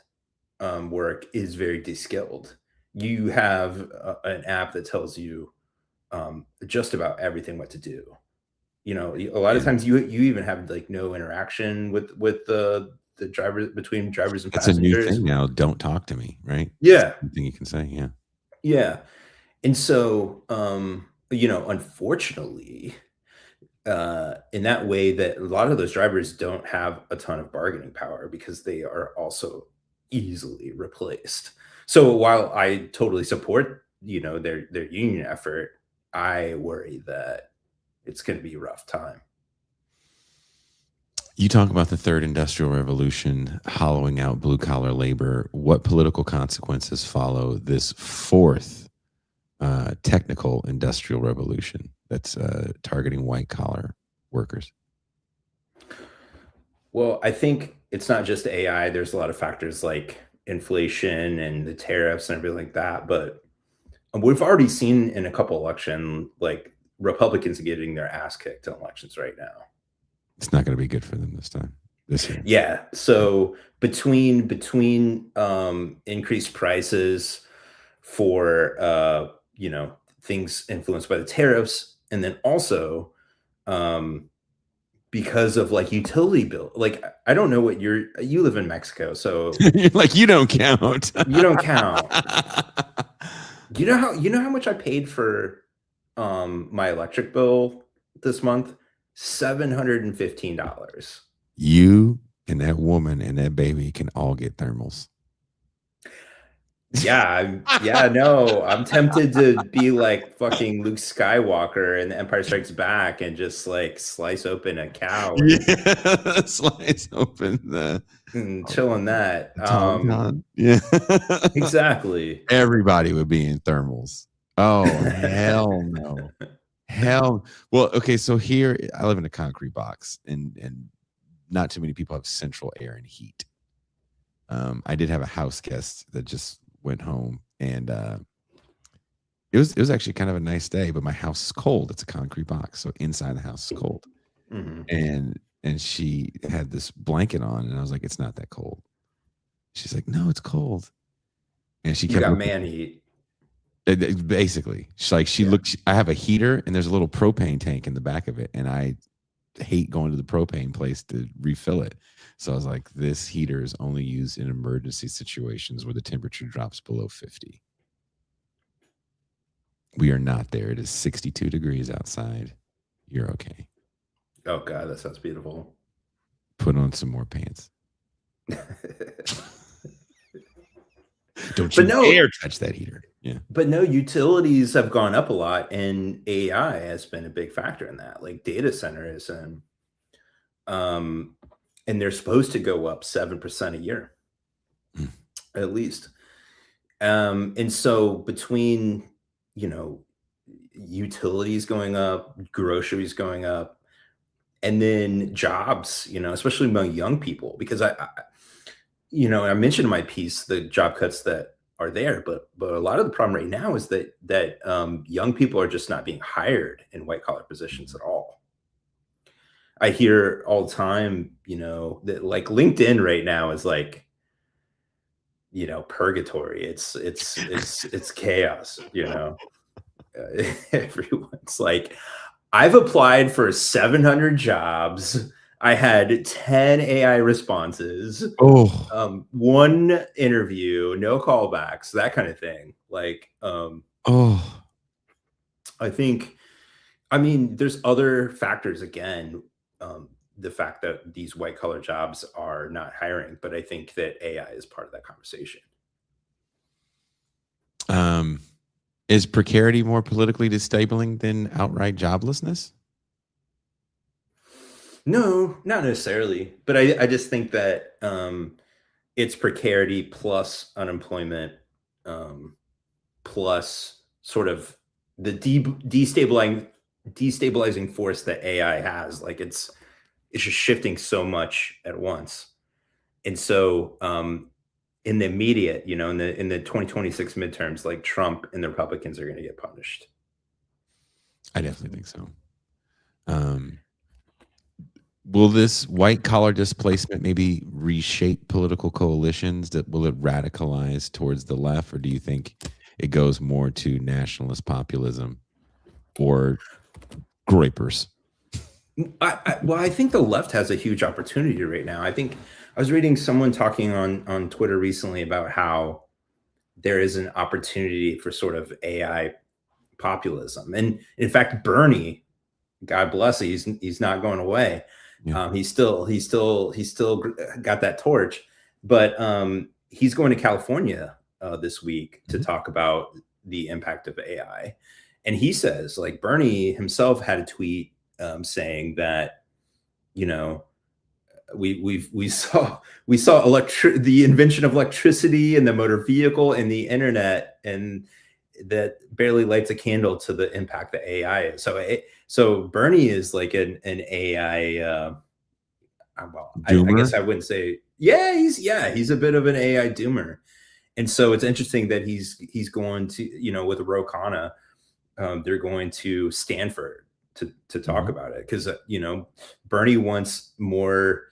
work is very de-skilled. You have an app that tells you just about everything what to do. A lot of times you even have like no interaction with the drivers, between drivers and passengers. It's a new thing now. Don't talk to me, right? Yeah. Thing you can say. Yeah. Yeah. And so, unfortunately, in that way, that a lot of those drivers don't have a ton of bargaining power because they are also easily replaced. So while I totally support, their union effort, I worry that it's going to be a rough time. You talk about the third industrial revolution hollowing out blue collar labor. What political consequences follow this fourth technical industrial revolution that's targeting white collar workers? Well, I think it's not just AI. There's a lot of factors like inflation and the tariffs and everything like that. But we've already seen in a couple elections, like Republicans getting their ass kicked in elections right now. It's not going to be good for them this year. Yeah. So between increased prices for things influenced by the tariffs, and then also because of like utility bill, like I don't know what you live in Mexico, so like you don't count. You don't count. Do you know how much I paid for my electric bill this month, $715. You and that woman and that baby can all get thermals. Yeah, no, I'm tempted to be like fucking Luke Skywalker in The Empire Strikes Back and just like slice open a cow Yeah, slice open the and chill on that. Tauntaun. Yeah, Exactly. everybody would be in thermals. Oh hell no, hell. Well, okay, so here I live in a concrete box, and not too many people have central air and heat. I did have a house guest that just went home, and it was actually kind of a nice day, but my house is cold. It's a concrete box, so inside the house is cold. And she had this blanket on, and I was like, "It's not that cold." She's like, "No, it's cold." And she kept got man heat. Basically, she's like, looked. I have a heater, and there's a little propane tank in the back of it, and I hate going to the propane place to refill it. So I was like, this heater is only used in emergency situations where the temperature drops below 50. We are not there. It is 62 degrees outside. You're okay. Oh God, that sounds beautiful. Put on some more pants. Don't you dare touch that heater. Yeah. But no, utilities have gone up a lot, and AI has been a big factor in that. Like data centers, and they're supposed to go up 7% a year, at least. And so between, utilities going up, groceries going up, and then jobs, especially among young people, because I mentioned in my piece the job cuts that are there, but a lot of the problem right now is that young people are just not being hired in white collar positions at all. I hear all the time, that like LinkedIn right now is like, purgatory. It's chaos. Everyone's like, I've applied for 700 jobs. I had 10 AI responses. Oh, one interview, no callbacks, that kind of thing. Like, I mean, there's other factors again. The fact that these white collar jobs are not hiring, but I think that AI is part of that conversation. Is precarity more politically disabling than outright joblessness? No, not necessarily. But I just think that it's precarity plus unemployment, plus sort of the destabilizing force that AI has. Like it's just shifting so much at once. And so in the immediate, in the 2026 midterms, like Trump and the Republicans are going to get punished. I definitely think so. Will this white collar displacement maybe reshape political coalitions? Will it radicalize towards the left, or do you think it goes more to nationalist populism or grapers? I think the left has a huge opportunity right now. I think I was reading someone talking on Twitter recently about how there is an opportunity for sort of AI populism. And in fact, Bernie, God bless, he's not going away. Yeah. He's still got that torch, but he's going to California this week to talk about the impact of AI. And he says, like, Bernie himself had a tweet saying that, we saw the invention of electricity and the motor vehicle and the internet, and that barely lights a candle to the impact that AI is. So Bernie is like an AI. I guess I wouldn't say. Yeah, he's a bit of an AI doomer, and so it's interesting that he's going to, with Ro Khanna, they're going to Stanford to talk about it, because Bernie wants more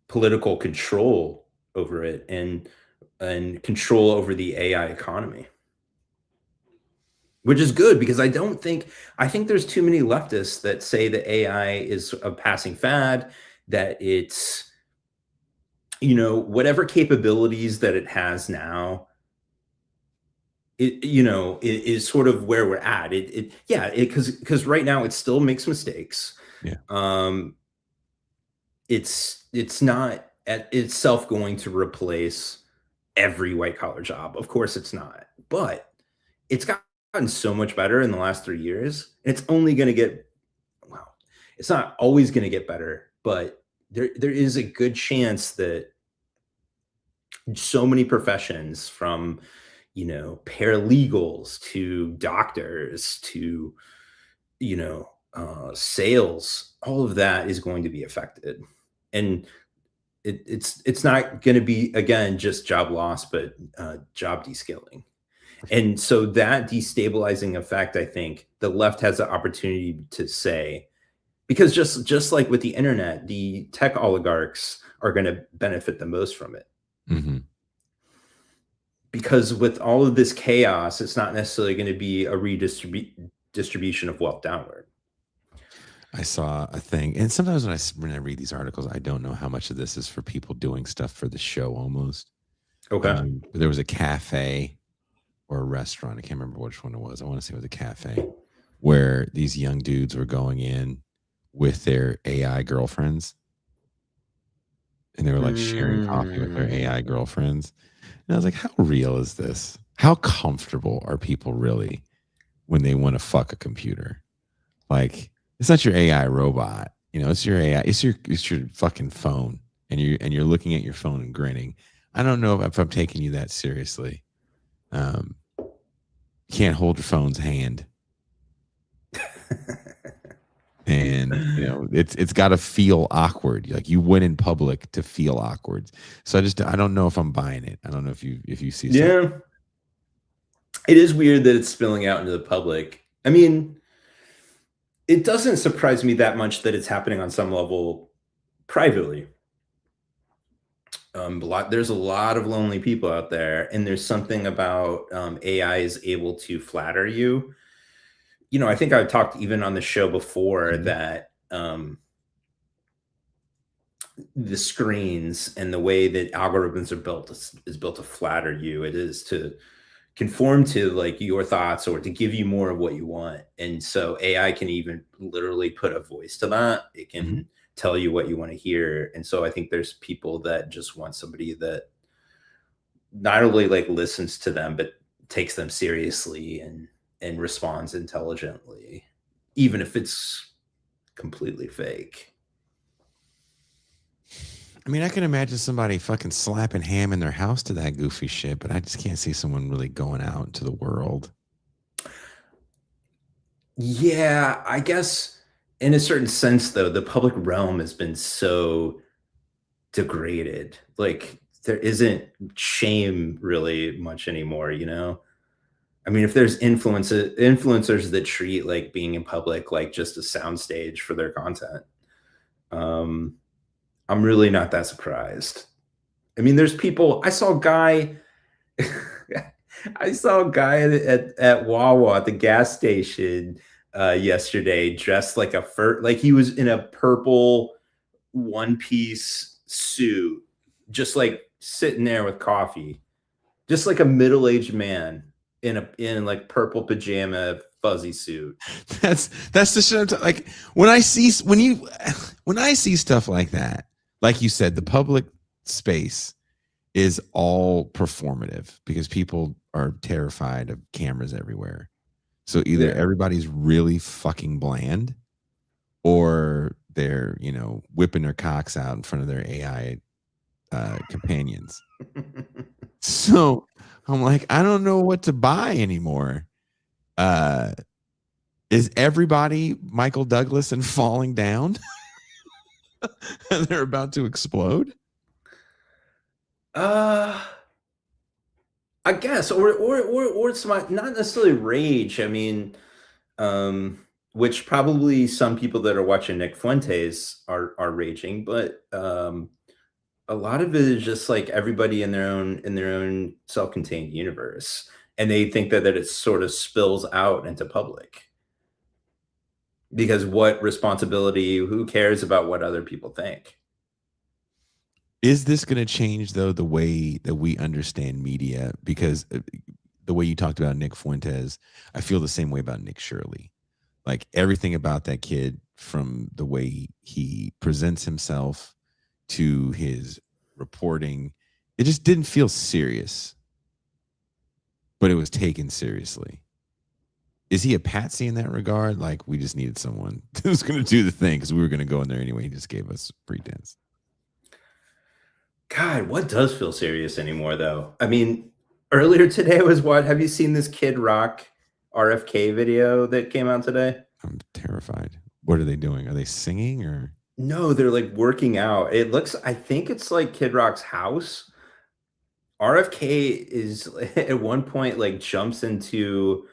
political control over it and control over the AI economy, which is good, because I think there's too many leftists that say that AI is a passing fad, that it's, whatever capabilities that it has now, it is sort of where we're at. Because right now it still makes mistakes. Yeah. It's not at itself going to replace every white collar job. Of course it's not, but it's gotten so much better in the last 3 years. And it's only going to get, well, it's not always going to get better, but there is a good chance that so many professions, from paralegals to doctors to sales, all of that is going to be affected. And it's not going to be, again, just job loss, but job descaling. And so that destabilizing effect, I think the left has the opportunity to say, because just like with the internet, the tech oligarchs are going to benefit the most from it. Mm-hmm. Because with all of this chaos, it's not necessarily going to be a redistribution of wealth downward. I saw a thing, and sometimes when I read these articles, I don't know how much of this is for people doing stuff for the show almost. Okay. There was a cafe or a restaurant. I can't remember which one it was. I want to say it was a cafe where these young dudes were going in with their AI girlfriends, and they were like sharing coffee with their AI girlfriends. And I was like, how real is this? How comfortable are people really when they want to fuck a computer? Like, it's not your AI robot, it's your AI, it's your fucking phone, and you're looking at your phone and grinning. I don't know if I'm taking you that seriously. You can't hold your phone's hand. And it's got to feel awkward. Like, you went in public to feel awkward. So I don't know if I'm buying it. I don't know if you see something. Yeah, it is weird that it's spilling out into the public. I mean, it doesn't surprise me that much that it's happening on some level privately. There's a lot of lonely people out there, and there's something about AI is able to flatter you. I think I've talked even on the show before that the screens and the way that algorithms are built is built to flatter you. It is to conform to like your thoughts or to give you more of what you want. And so AI can even literally put a voice to that. It can tell you what you want to hear. And so I think there's people that just want somebody that not only like listens to them, but takes them seriously and responds intelligently, even if it's completely fake. I mean, I can imagine somebody fucking slapping ham in their house to that goofy shit, but I just can't see someone really going out into the world. Yeah, I guess in a certain sense, though, the public realm has been so degraded. Like, there isn't shame really much anymore, I mean, if there's influencers that treat like being in public like just a soundstage for their content, I'm really not that surprised. I mean, there's people. I saw a guy at Wawa at the gas station yesterday, dressed like like he was in a purple one-piece suit, just like sitting there with coffee, just like a middle-aged man in like purple pajama fuzzy suit. That's the shit. Like, when I see stuff like that, like you said, the public space is all performative because people are terrified of cameras everywhere. So either everybody's really fucking bland, or they're whipping their cocks out in front of their AI companions. So I'm like, I don't know what to buy anymore. Is everybody Michael Douglas and falling down? And they're about to explode? I guess, or it's not necessarily rage. I mean, which probably some people that are watching Nick Fuentes are raging, but a lot of it is just like everybody in their own self-contained universe, and they think that it sort of spills out into public. Because what responsibility? Who cares about what other people think? Is this going to change, though, the way that we understand media? Because the way you talked about Nick Fuentes, I feel the same way about Nick Shirley. Like everything about that kid, from the way he presents himself to his reporting, it just didn't feel serious, but it was taken seriously. Is he a patsy in that regard? Like, we just needed someone who's going to do the thing because we were going to go in there anyway. He just gave us pretense. God, what does feel serious anymore, though? I mean, earlier today was what? Have you seen this Kid Rock RFK video that came out today? I'm terrified. What are they doing? Are they singing or? No, they're like working out. It looks, I think it's like Kid Rock's house. RFK is at one point like jumps into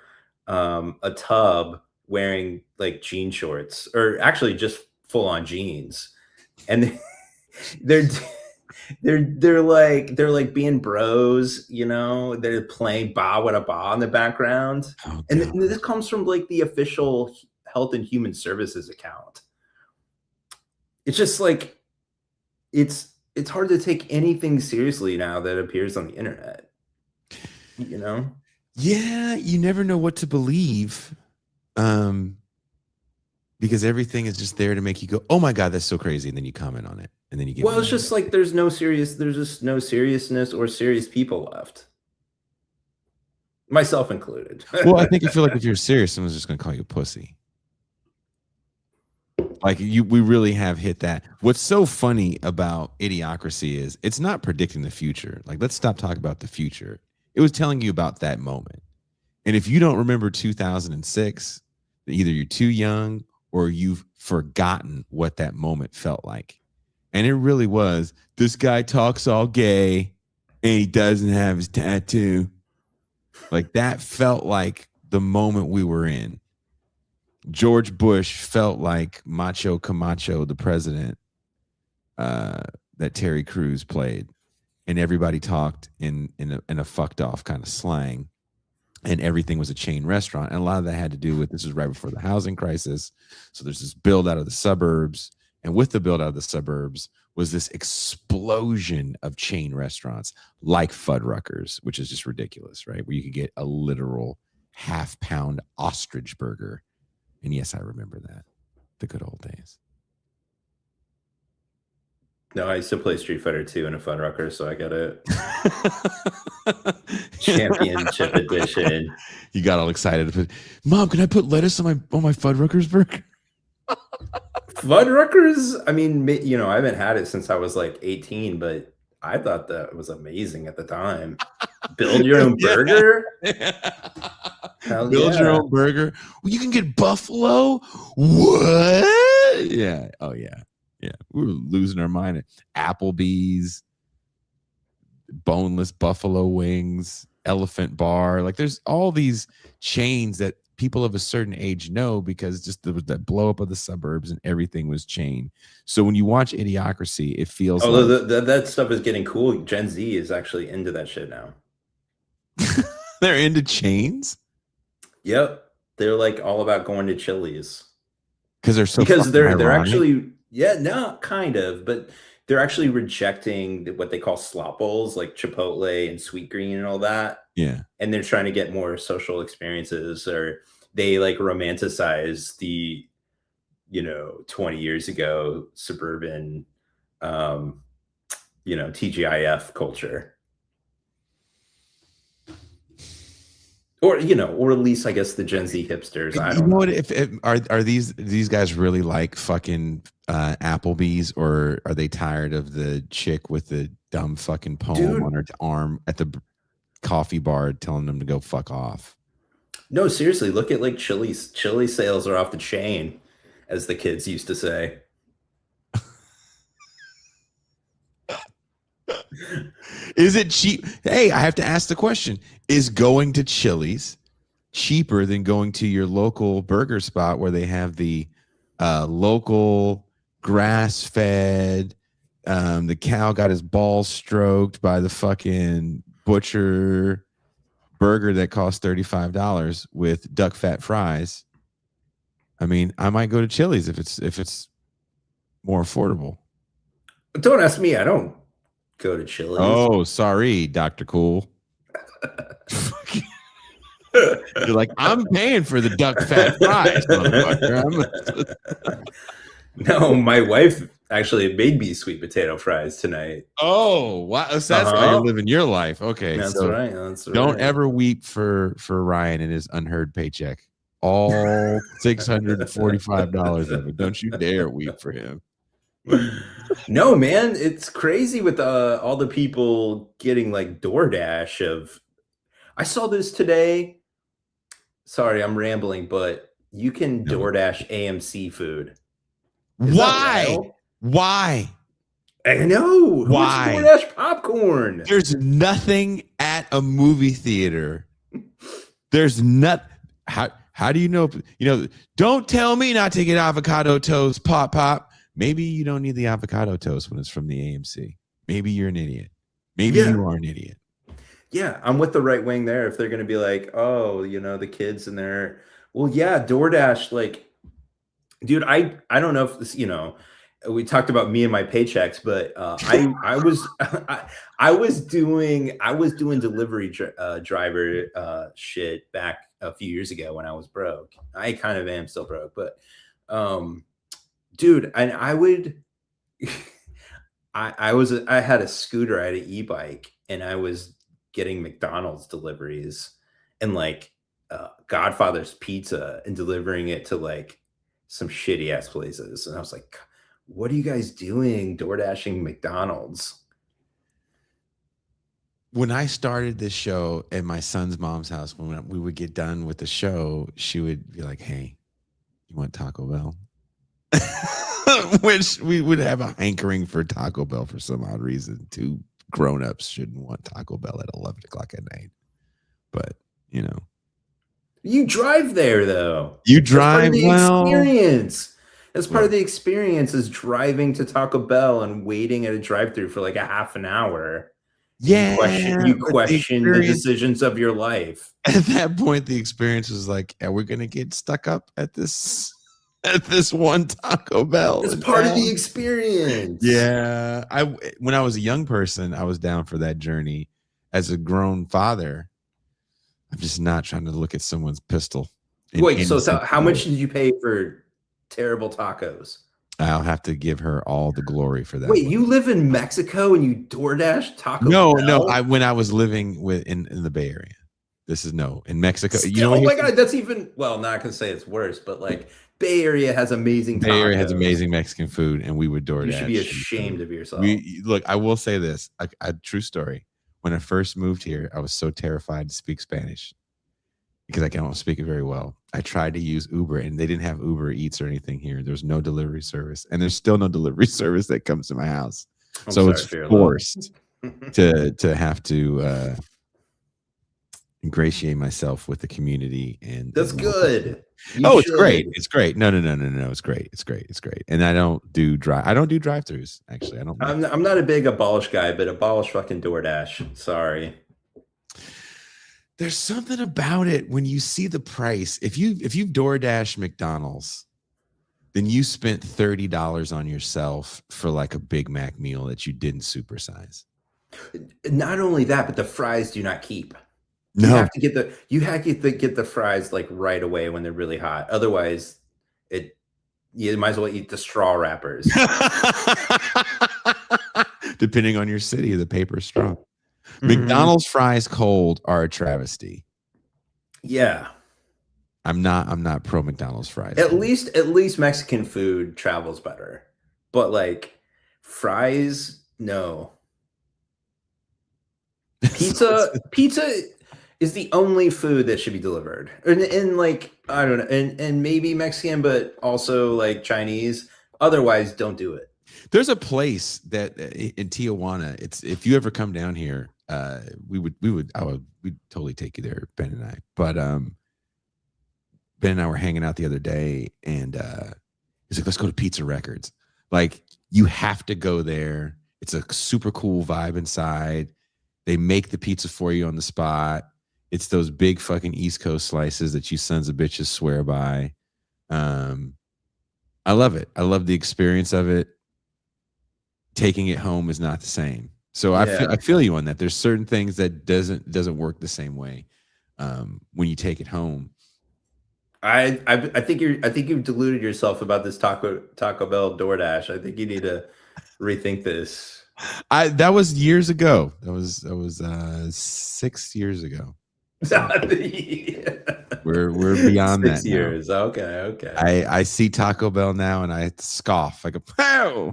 a tub wearing like jean shorts, or actually just full on jeans. And they're like being bros, you know, they're playing Ba Wada Ba in the background. Oh, and this comes from like the official Health and Human Services account. It's just like, it's hard to take anything seriously now that appears on the internet, you know? Yeah, you never know what to believe, because everything is just there to make you go, oh my God, that's so crazy. And then you comment on it. And then you get, well, it's just like, there's just no seriousness or serious people left. Myself included. Well, I think you feel like if you're serious, someone's just going to call you a pussy. Like we really have hit that. What's so funny about Idiocracy is it's not predicting the future. Like, let's stop talking about the future. It was telling you about that moment. And if you don't remember 2006, either you're too young or you've forgotten what that moment felt like. And it really was, this guy talks all gay and he doesn't have his tattoo. Like, that felt like the moment we were in. George Bush felt like Macho Camacho, the president, that Terry Crews played. And everybody talked in a fucked off kind of slang. And everything was a chain restaurant. And a lot of that had to do with, this was right before the housing crisis. So there's this build out of the suburbs. And with the build out of the suburbs was this explosion of chain restaurants like Fuddruckers, which is just ridiculous, right? Where you could get a literal half-pound ostrich burger. And yes, I remember that. The good old days. No, I used to play Street Fighter 2 in a Fuddrucker, so I got it. Championship edition. You got all excited. Mom, can I put lettuce on my Fuddruckers burger? Fuddruckers? I mean, you know, I haven't had it since I was like 18, but I thought that was amazing at the time. Build your own burger? Build your own burger? Well, you can get buffalo? What? Yeah. Oh, yeah. Yeah. We were losing our mind at Applebee's, boneless buffalo wings, Elephant Bar. Like, there's all these chains that people of a certain age know, because just there was that blow up of the suburbs and everything was chain. So when you watch Idiocracy, it feels like that stuff is getting cool. Gen Z is actually into that shit now. They're into chains? Yep. They're like all about going to Chili's. Because they're actually, yeah, no, kind of, but they're actually rejecting what they call slop bowls, like Chipotle and Sweet Green and all that. Yeah. And they're trying to get more social experiences, or they like romanticize the, 20 years ago suburban, TGIF culture. Or, or at least I guess the Gen Z hipsters. I don't know. What if are these guys really like fucking Applebee's, or are they tired of the chick with the dumb fucking poem on her arm at the coffee bar telling them to go fuck off? No, seriously, look at like Chili's. Chili sales are off the chain, as the kids used to say. Is it cheap? Hey, I have to ask the question. Is going to Chili's cheaper than going to your local burger spot where they have the local grass-fed, the cow got his balls stroked by the fucking butcher burger that costs $35 with duck fat fries? I mean, I might go to Chili's if it's more affordable. Don't ask me. I don't go to Chili's. Oh, sorry, Dr. Cool. You're like, I'm paying for the duck fat fries, motherfucker. No, my wife actually made me sweet potato fries tonight. Oh, wow. So that's how you're living your life. Okay. That's so right. That's right. Don't ever weep for Ryan and his unheard paycheck. All $645 of it. Don't you dare weep for him. No, man, it's crazy with all the people getting like DoorDash of. I saw this today. Sorry, I'm rambling, but you can DoorDash AMC food. Why? Why? I know. Why? DoorDash popcorn. There's nothing at a movie theater. There's not. How do you know? Don't tell me not to get avocado toast, pop. Maybe you don't need the avocado toast when it's from the AMC. Maybe you're an idiot. Maybe you are an idiot. Yeah, I'm with the right wing there. If they're going to be like, oh, the kids in there. Well, yeah, DoorDash, like, dude, I don't know if this, we talked about me and my paychecks, but I was doing delivery driver shit back a few years ago when I was broke. I kind of am still broke, but dude, and I would I had a scooter, I had an e-bike, and I was getting McDonald's deliveries and like Godfather's Pizza and delivering it to like some shitty ass places. And I was like, what are you guys doing DoorDashing McDonald's? When I started this show at my son's mom's house, when we would get done with the show, she would be like, hey, you want Taco Bell? Which we would have a hankering for Taco Bell for some odd reason. Two grown-ups shouldn't want Taco Bell at 11 o'clock at night. But, You drive there, though. You drive well. Experience. That's part of the experience is driving to Taco Bell and waiting at a drive-thru for like a half an hour. Yeah. You question the decisions of your life. At that point, the experience was like, are we going to get stuck up at this one Taco Bell? It's part of the experience. Yeah. When I was a young person, I was down for that journey. As a grown father, I'm just not trying to look at someone's pistol. Wait, so how much did you pay for terrible tacos? I'll have to give her all the glory for that. Wait, you live in Mexico and you DoorDash Taco Bell? No. When I was living in the Bay Area. This is in Mexico. Still, oh my God, that's even, well, not gonna say it's worse, but like Bay Area has amazing tacos. Bay Area has amazing Mexican food, and we would DoorDash. You should be ashamed of yourself. Look, I will say this, a true story. When I first moved here, I was so terrified to speak Spanish because I don't speak it very well. I tried to use Uber, and they didn't have Uber Eats or anything here. There's no delivery service, and there's still no delivery service that comes to my house. So it's forced to have to ingratiate myself with the community, and that's good. It's great. It's great. No. It's great. It's great. And I don't do drive-throughs. Actually, I don't. I'm not a big abolish guy, but abolish fucking DoorDash. Sorry. There's something about it when you see the price. If you DoorDash McDonald's, then you spent $30 on yourself for like a Big Mac meal that you didn't supersize. Not only that, but the fries do not keep. No. You have to get the fries like right away when they're really hot. Otherwise, you might as well eat the straw wrappers. Depending on your city, the paper straw. McDonald's fries cold are a travesty. Yeah. I'm not pro McDonald's fries. At least Mexican food travels better. But like fries, no. Pizza is the only food that should be delivered. And like, I don't know, and maybe Mexican, but also like Chinese. Otherwise, don't do it. There's a place that in Tijuana, if you ever come down we'd totally take you there, Ben and I. But Ben and I were hanging out the other day, and he's like, let's go to Pizza Records. Like, you have to go there. It's a super cool vibe inside. They make the pizza for you on the spot. It's those big fucking East Coast slices that you sons of bitches swear by. I love it. I love the experience of it. Taking it home is not the same. So I feel you on that. There's certain things that doesn't work the same way. when you take it home. I think you've deluded yourself about this Taco Bell DoorDash. I think you need to rethink this. That was years ago. That was 6 years ago. So we're beyond 6 years. Now. Okay. I see Taco Bell now and I scoff. I go, "Oh,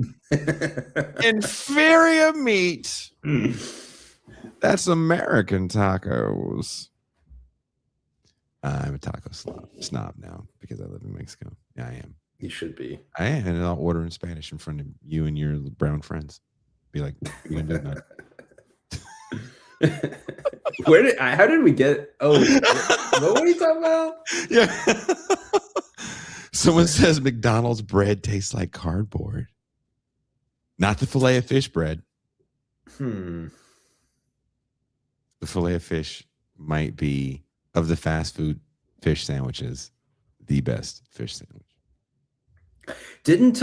inferior meat. That's American tacos." I'm a taco snob now because I live in Mexico. Yeah, I am. You should be. I am, and I'll order in Spanish in front of you and your brown friends. Be like, "You gonna do it?" How did we get? Oh, what were you talking about? Yeah. Someone says McDonald's bread tastes like cardboard. Not the fillet of fish bread. The fillet of fish might be, of the fast food fish sandwiches, the best fish sandwich. Didn't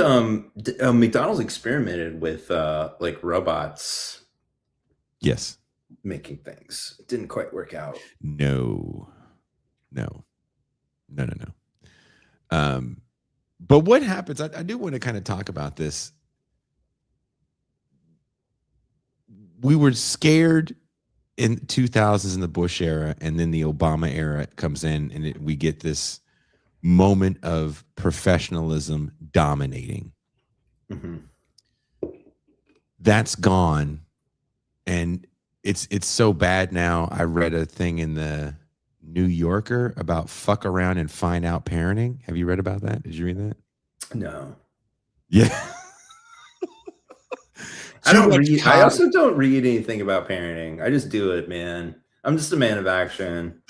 McDonald's experimented with like robots? Yes. Making things. It didn't quite work out. No. But what happens? I do want to kind of talk about this. We were scared in 2000s in the Bush era, and then the Obama era comes in, and we get this moment of professionalism dominating. That's gone, and it's so bad now. I read a thing in the New Yorker about fuck around and find out parenting. Have you read about that? Did you read that? No. Yeah. I also don't read anything about parenting. I just do it, man. I'm just a man of action.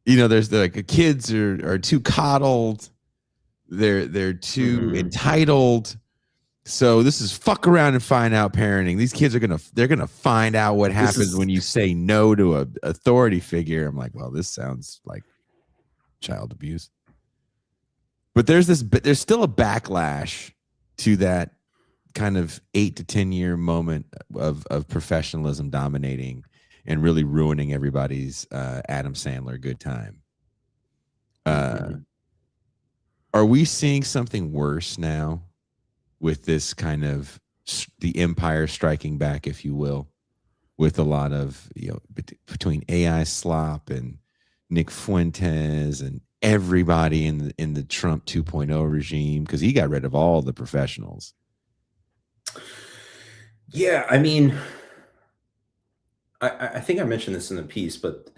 There's like kids are too coddled. They're too entitled. So this is fuck around and find out parenting. These kids they're gonna find out what happens when you say no to a authority figure. I'm like, well, this sounds like child abuse. But there's still a backlash to that kind of 8 to 10 year moment of professionalism dominating and really ruining everybody's Adam Sandler good time. Are we seeing something worse now with this kind of the empire striking back, if you will, with a lot of, between AI slop and Nick Fuentes and everybody in the Trump 2.0 regime, because he got rid of all the professionals? Yeah, I mean, I think I mentioned this in the piece, but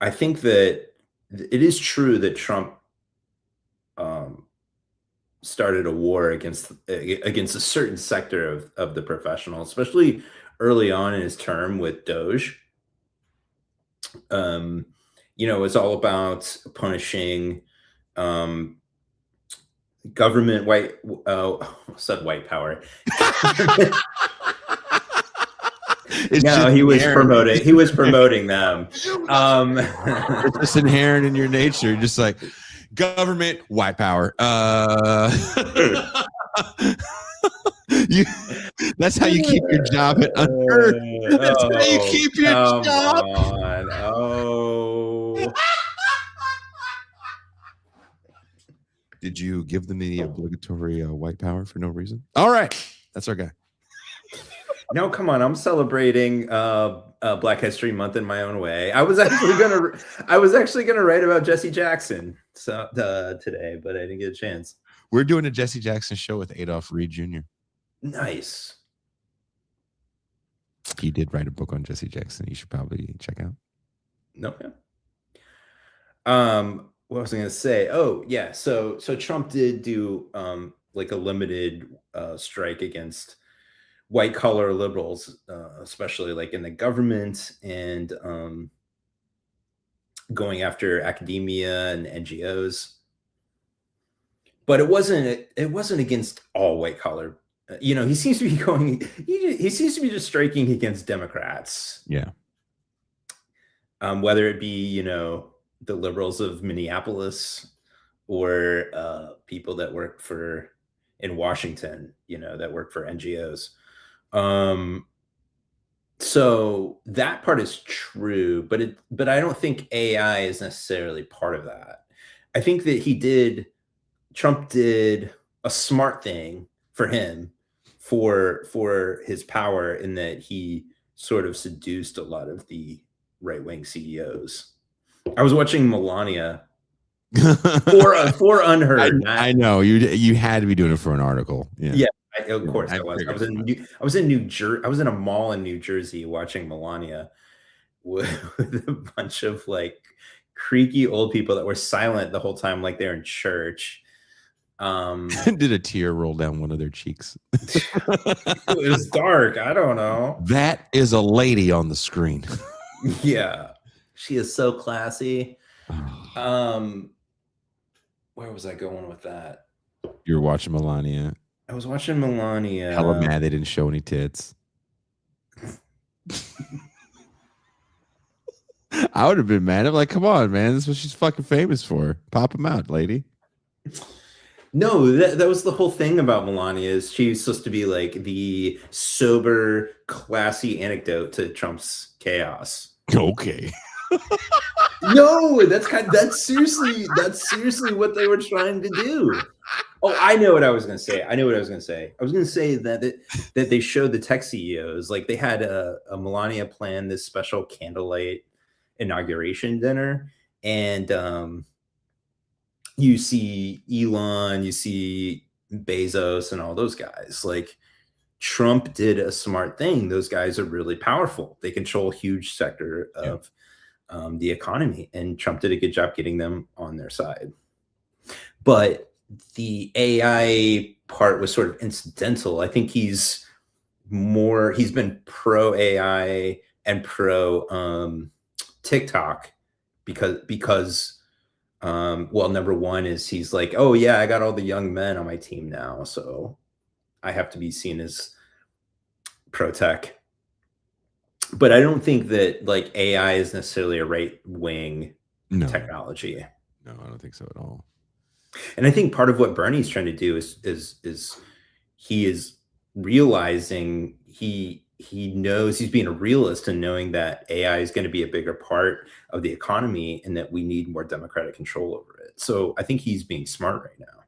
I think that it is true that Trump started a war against a certain sector of the professionals, especially early on in his term with Doge. It's all about punishing government white power. He was promoting them. It's just inherent in your nature. You're just like, government white power. That's how you keep your job at Unearth. That's how you keep your job. Did you give them the obligatory white power for no reason? All right, that's our guy. No, come on. I'm celebrating Black History Month in my own way. I was actually gonna write about Jesse Jackson today, but I didn't get a chance. We're doing a Jesse Jackson show with Adolph Reed Jr. Nice. He did write a book on Jesse Jackson. You should probably check out. Okay. What was I going to say? Oh, yeah. So Trump did do like a limited strike against white collar liberals, especially like in the government, and going after academia and NGOs. But it wasn't against all white collar. He seems to be he seems to be just striking against Democrats. Yeah. Whether it be, the liberals of Minneapolis or people that work in Washington, that work for NGOs. So that part is true, but I don't think AI is necessarily part of that. I think that Trump did a smart thing for him for his power in that he sort of seduced a lot of the right-wing CEOs. I was watching Melania for Unheard. I know you had to be doing it for an article. Yeah, of course I was. I was in New Jersey. I was in a mall in New Jersey watching Melania with a bunch of like creaky old people that were silent the whole time, like they're in church. Did a tear roll down one of their cheeks? It was dark. I don't know. That is a lady on the screen. Yeah, she is so classy. Where was I going with that? You were watching Melania. I was watching Melania. Hella mad they didn't show any tits. I would have been mad. I'm like, come on, man. This is what she's fucking famous for. Pop them out, lady. No, that was the whole thing about Melania is she's supposed to be like the sober, classy anecdote to Trump's chaos. Okay. No, that's seriously what they were trying to do. Oh, I know what I was going to say. I was going to say that they showed the tech CEOs, like they had a Melania plan this special candlelight inauguration dinner, and you see Elon, you see Bezos, and all those guys. Like Trump did a smart thing. Those guys are really powerful. They control a huge sector of the economy, and Trump did a good job getting them on their side. But the AI part was sort of incidental. I think he's been pro AI and pro TikTok because well, number one is he's like, oh yeah, I got all the young men on my team now, so I have to be seen as pro tech. But I don't think that like AI is necessarily a right wing technology. No, I don't think so at all. And I think part of what Bernie's trying to do is he is realizing he knows he's being a realist and knowing that AI is going to be a bigger part of the economy and that we need more democratic control over it. So I think he's being smart right now.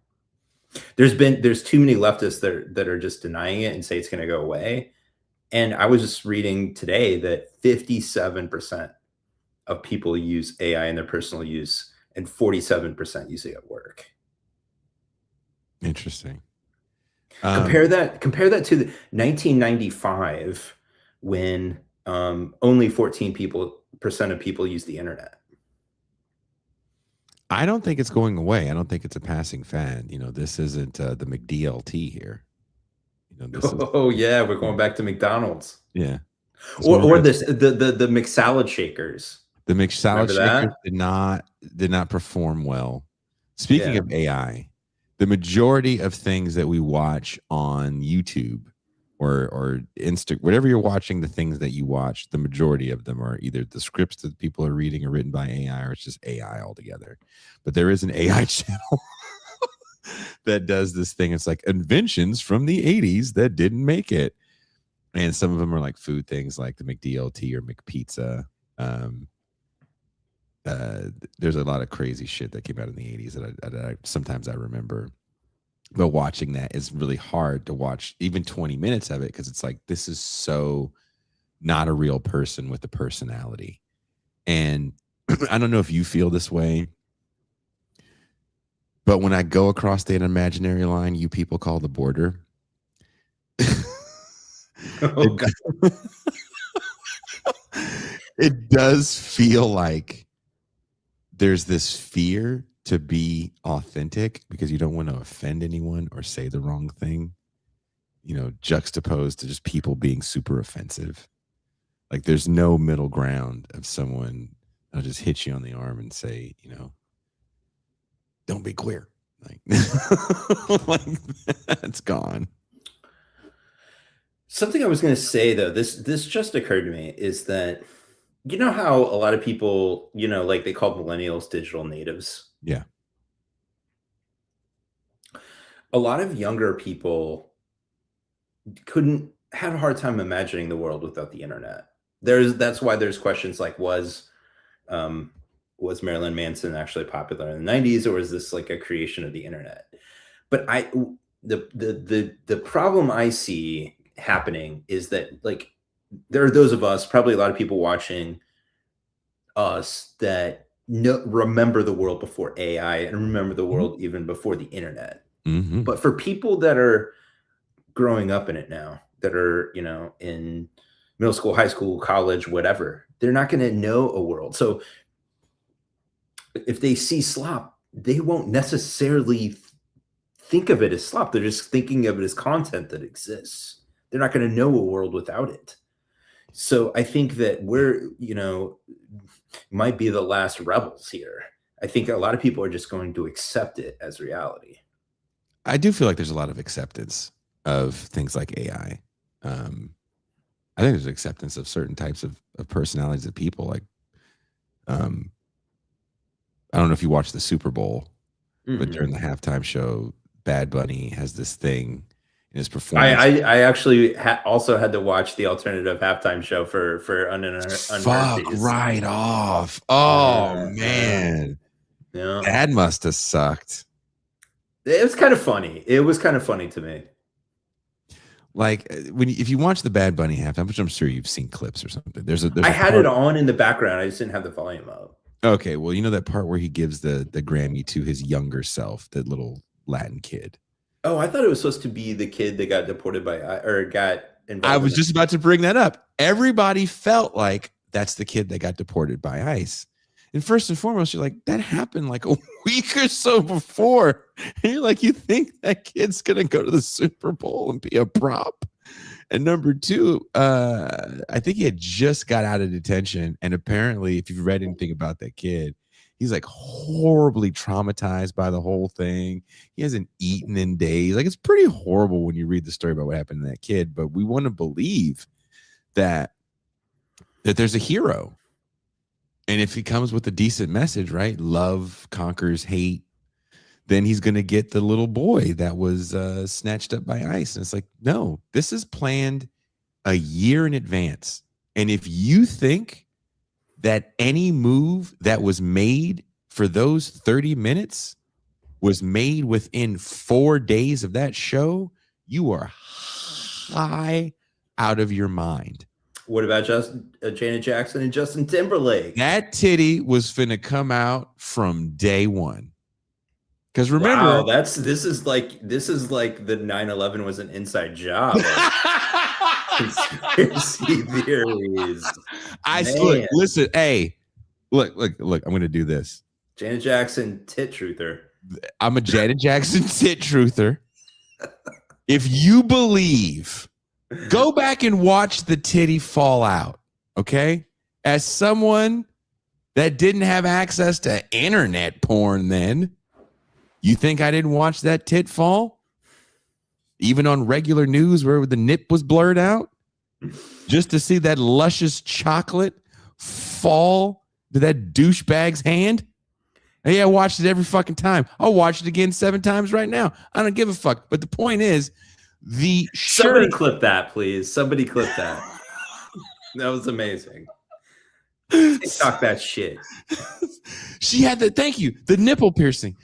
There's too many leftists that are just denying it and say it's going to go away. And I was just reading today that 57% of people use AI in their personal use and 47% use it at work. Interesting. Compare that to the 1995 when only 14% of people use the internet. I don't think it's going away. I don't think it's a passing fad. You know, this isn't the McDLT here. You know, yeah, we're going back to McDonald's. Yeah. Or the McSalad shakers. The McSalad shakers did not perform well. Speaking of AI, the majority of things that we watch on YouTube or Insta, whatever you're watching, the things that you watch, the majority of them are either the scripts that people are reading are written by AI or it's just AI altogether. But there is an AI channel that does this thing. It's like inventions from the 80s that didn't make it. And some of them are like food things like the McDLT or McPizza. There's a lot of crazy shit that came out in the 80s that I sometimes I remember. But watching that is really hard to watch even 20 minutes of it because it's like, this is so not a real person with a personality. And I don't know if you feel this way, but when I go across the imaginary line you people call the border, it does feel like there's this fear to be authentic because you don't want to offend anyone or say the wrong thing, you know, juxtaposed to just people being super offensive. Like there's no middle ground of someone that'll just hit you on the arm and say, you know, don't be queer. Like, like that's gone. Something I was going to say though, this just occurred to me is that, you know how a lot of people, you know, like they call millennials digital natives. Yeah. A lot of younger people couldn't had a hard time imagining the world without the internet. That's why there's questions like, was Marilyn Manson actually popular in the 90s, or was this like a creation of the internet? But the problem I see happening is that, like, there are those of us, probably a lot of people watching us, that remember the world before AI and remember the world even before the internet. But for people that are growing up in it now, that are, you know, in middle school, high school, college, whatever, they're not going to know a world. So if they see slop, they won't necessarily think of it as slop. They're just thinking of it as content that exists. They're not going to know a world without it. So I think that we're, you know, might be the last rebels here. I think a lot of people are just going to accept it as reality. I do feel like there's a lot of acceptance of things like AI. I think there's acceptance of certain types of personalities of people. Like, I don't know if you watched the Super Bowl, but during the halftime show, Bad Bunny has this thing in his performance. I actually also had to watch the alternative halftime show for Fuck right off. Oh man, yeah, that must have sucked. It was kind of funny. It was kind of funny to me. Like if you watch the Bad Bunny halftime, which I'm sure you've seen clips or something. I had it on in the background. I just didn't have the volume up. Okay, well, you know that part where he gives the Grammy to his younger self, that little Latin kid. Oh, I thought it was supposed to be the kid that got deported got involved. I was just about to bring that up. Everybody felt like that's the kid that got deported by ICE. And first and foremost, you're like, that happened like a week or so before. And you're like, you think that kid's going to go to the Super Bowl and be a prop? And number two, I think he had just got out of detention. And apparently, if you've read anything about that kid, he's like horribly traumatized by the whole thing. He hasn't eaten in days. Like, it's pretty horrible when you read the story about what happened to that kid. But we want to believe that there's a hero. And if he comes with a decent message, right? Love conquers hate. Then he's going to get the little boy that was snatched up by ICE. And it's like, no, this is planned a year in advance. And if you think that any move that was made for those 30 minutes was made within 4 days of that show, you are high out of your mind. What about Janet Jackson and Justin Timberlake? That titty was finna come out from day one. Because remember, wow, this is like the 9/11 was an inside job. Conspiracy theories. Listen, hey, look, I'm gonna do this. Janet Jackson tit truther. I'm a Janet Jackson tit truther. If you believe, go back and watch the titty fall out. Okay, as someone that didn't have access to internet porn then. You think I didn't watch that tit fall? Even on regular news where the nip was blurred out? Just to see that luscious chocolate fall to that douchebag's hand? Hey, I watched it every fucking time. I'll watch it again 7 times right now. I don't give a fuck. But the point is, somebody clip that, please. Somebody clip that. That was amazing. TikTok that shit. She had the nipple piercing.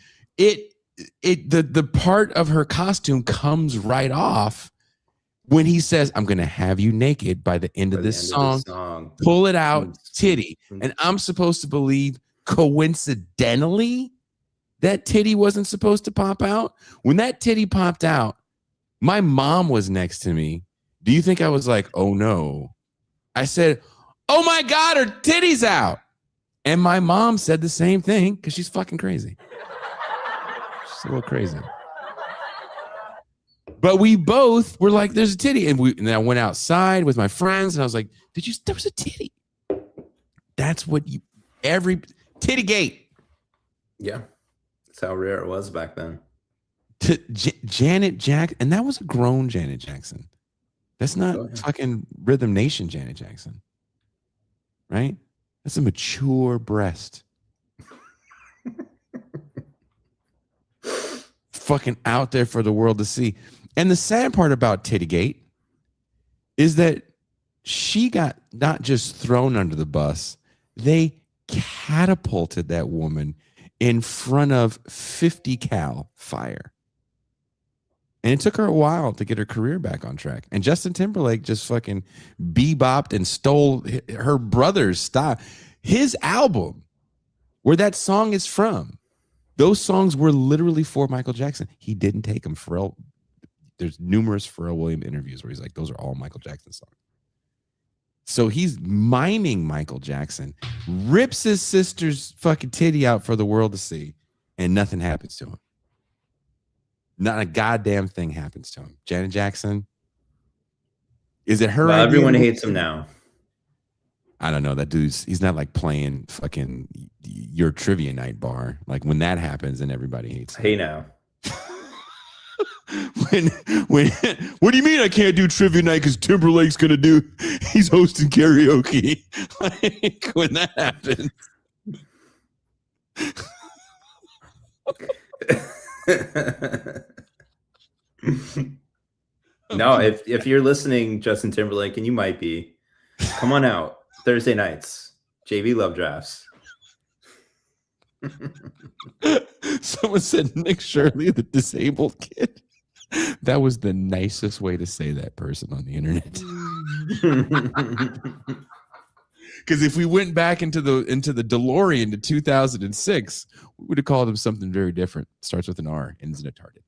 The part of her costume comes right off when he says, I'm going to have you naked by the end of this song. Pull it out, titty. And I'm supposed to believe coincidentally that titty wasn't supposed to pop out. When that titty popped out, my mom was next to me. Do you think I was like, oh no? I said, oh my God, her titty's out. And my mom said the same thing because she's fucking crazy. A little crazy, but we both were like, there's a titty. And then I went outside with my friends and I was like, there was a titty. That's what every titty gate. Yeah. That's how rare it was back then. Janet Jackson. And that was a grown Janet Jackson. That's not fucking Rhythm Nation Janet Jackson. Right? That's a mature breast. Fucking out there for the world to see. And the sad part about Tittygate is that she got not just thrown under the bus, they catapulted that woman in front of 50 cal fire. And it took her a while to get her career back on track. And Justin Timberlake just fucking bebopped and stole her brother's style. His album, where that song is from, those songs were literally for Michael Jackson. He didn't take them. There's numerous Pharrell Williams interviews where he's like, those are all Michael Jackson songs. So he's miming Michael Jackson, rips his sister's fucking titty out for the world to see, and nothing happens to him. Not a goddamn thing happens to him. Janet Jackson. Is it her? Well, everyone hates him now. I don't know. That he's not like playing fucking your trivia night bar. Like when that happens and everybody hates him. Hey now. when what do you mean I can't do trivia night because Timberlake's he's hosting karaoke? Like when that happens. No, if you're listening, Justin Timberlake, and you might be, come on out Thursday nights, JV Love Drafts. Someone said Nick Shirley, the disabled kid. That was the nicest way to say that person on the internet. Because if we went back into the DeLorean to 2006, we would have called him something very different. Starts with an R, ends in a target.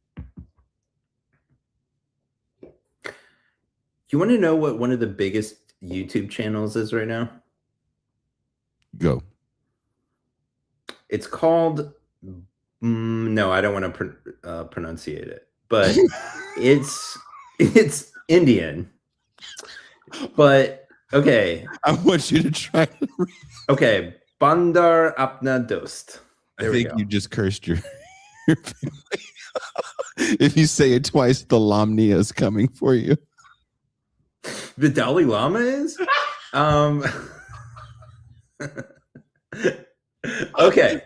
You want to know what one of the biggest YouTube channels is right now? Go. It's called. No, I don't want to pronunciate it, but it's Indian. But okay, I want you to try. Okay, Bandar Apna Dost. I think you just cursed your family. If you say it twice, the Lamnia is coming for you. The Dalai Lama is? Okay.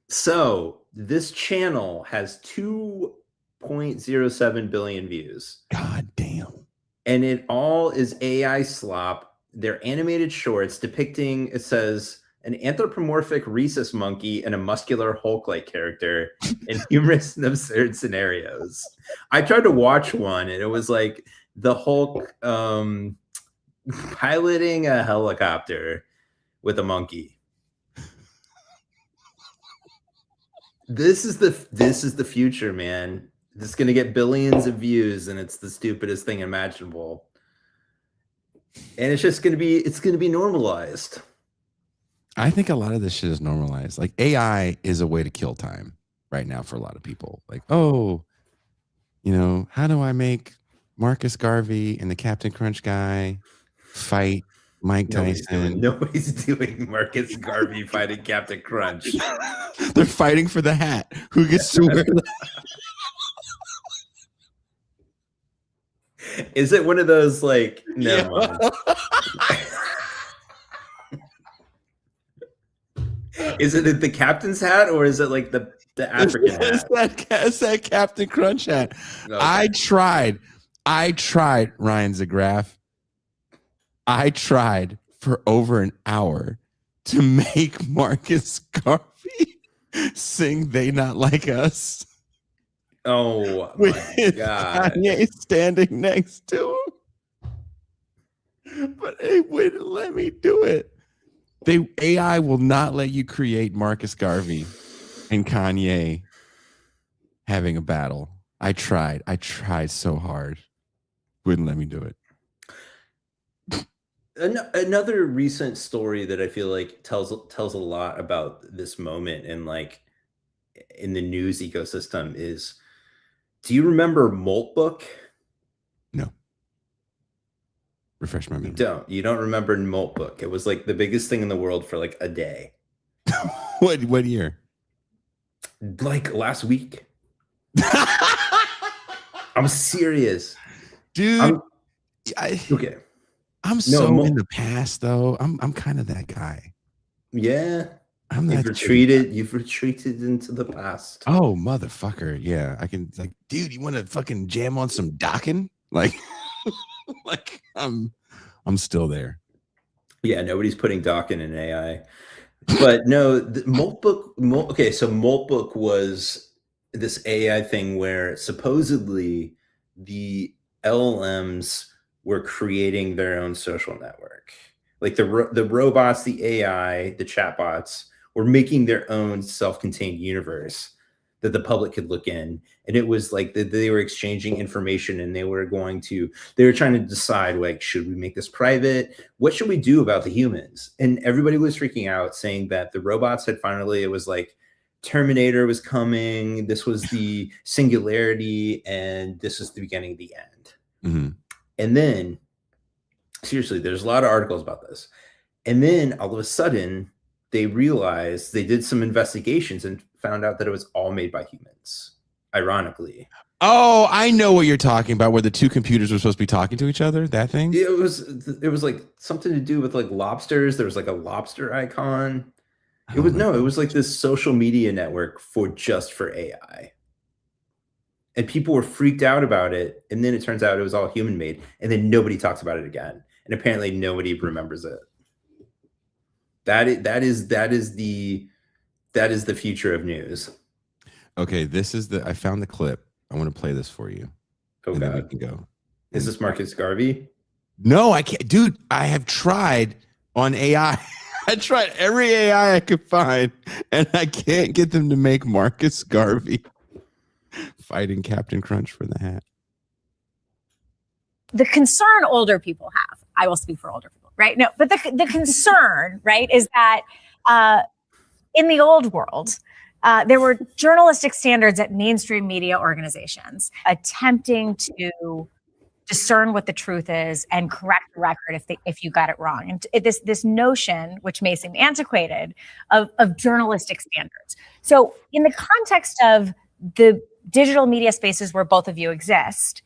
So this channel has 2.07 billion views. God damn. And it all is AI slop. They're animated shorts depicting, it says, an anthropomorphic rhesus monkey and a muscular Hulk-like character in humorous and absurd scenarios. I tried to watch one, and it was like the Hulk piloting a helicopter with a monkey. This is the future, man. This is gonna get billions of views, and it's the stupidest thing imaginable. And it's just gonna be normalized. I think a lot of this shit is normalized. Like AI is a way to kill time right now for a lot of people. Like, oh, how do I make Marcus Garvey and the Captain Crunch guy fight Mike Tyson? Nobody's doing Marcus Garvey fighting Captain Crunch. They're fighting for the hat. Who gets to wear the Is it one of those like never mind. Is it the captain's hat or is it like the African hat? It's that Captain Crunch hat. Okay. I tried, Ryan ZICKGRAF. I tried for over an hour to make Marcus Garvey sing They Not Like Us. Oh, with my God. Kanye standing next to him. But it wouldn't let me do it. AI will not let you create Marcus Garvey and Kanye having a battle. I tried so hard. Wouldn't let me do it. Another recent story that I feel like tells a lot about this moment and like in the news ecosystem is, do you remember Moltbook? No. Refresh my memory. You don't remember Moltbook. It was like the biggest thing in the world for like a day. What year? Like last week. I'm serious. Dude. Okay. I'm in the past though. I'm kind of that guy. Yeah. You've retreated into the past. Oh, motherfucker. Yeah. I can like, dude, you want to fucking jam on some Dokken? Like Like I'm still there. Yeah, nobody's putting Doc in an AI. But no, okay, so Moltbook was this AI thing where supposedly the LLMs were creating their own social network. Like the robots, the AI, the chatbots were making their own self-contained universe that the public could look in. And it was like they were exchanging information, and they were trying to decide, like, should we make this private? What should we do about the humans? And everybody was freaking out, saying that the robots had finally, it was like Terminator was coming. This was the singularity, and this is the beginning of the end. Mm-hmm. And then, seriously, there's a lot of articles about this. And then all of a sudden, they realized, they did some investigations and found out that it was all made by humans, ironically. Oh, I know what you're talking about, where the two computers were supposed to be talking to each other, that thing? It was like something to do with like lobsters. There was like a lobster icon. It was like this social media network for AI. And people were freaked out about it. And then it turns out it was all human made. And then nobody talks about it again. And apparently nobody remembers it. That is the future of news. Okay, I found the clip. I want to play this for you. Oh, and God. then we can go. Is this Marcus Garvey? No, I can't. Dude, I have tried on AI. I tried every AI I could find, and I can't get them to make Marcus Garvey fighting Captain Crunch for the hat. The concern older people have, I will speak for older people, right? No, but the concern, right, is that in the old world, there were journalistic standards at mainstream media organizations attempting to discern what the truth is and correct the record if you got it wrong. And this notion, which may seem antiquated, of journalistic standards. So in the context of the digital media spaces where both of you exist,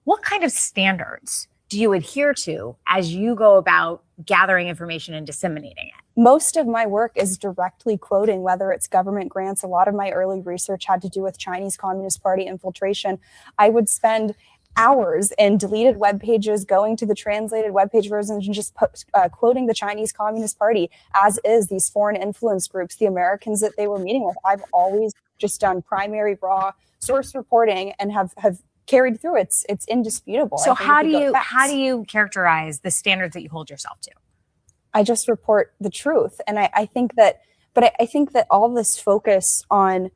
what kind of standards do you adhere to as you go about gathering information and disseminating it? Most of my work is directly quoting, whether it's government grants. A lot of my early research had to do with Chinese Communist Party infiltration. I would spend hours in deleted web pages going to the translated web page versions and just quoting the Chinese Communist Party as is, these foreign influence groups, the Americans that they were meeting with. I've always just done primary raw source reporting and have carried through. It's indisputable. So how do you characterize the standards that you hold yourself to? I just report the truth. And I think that all this focus on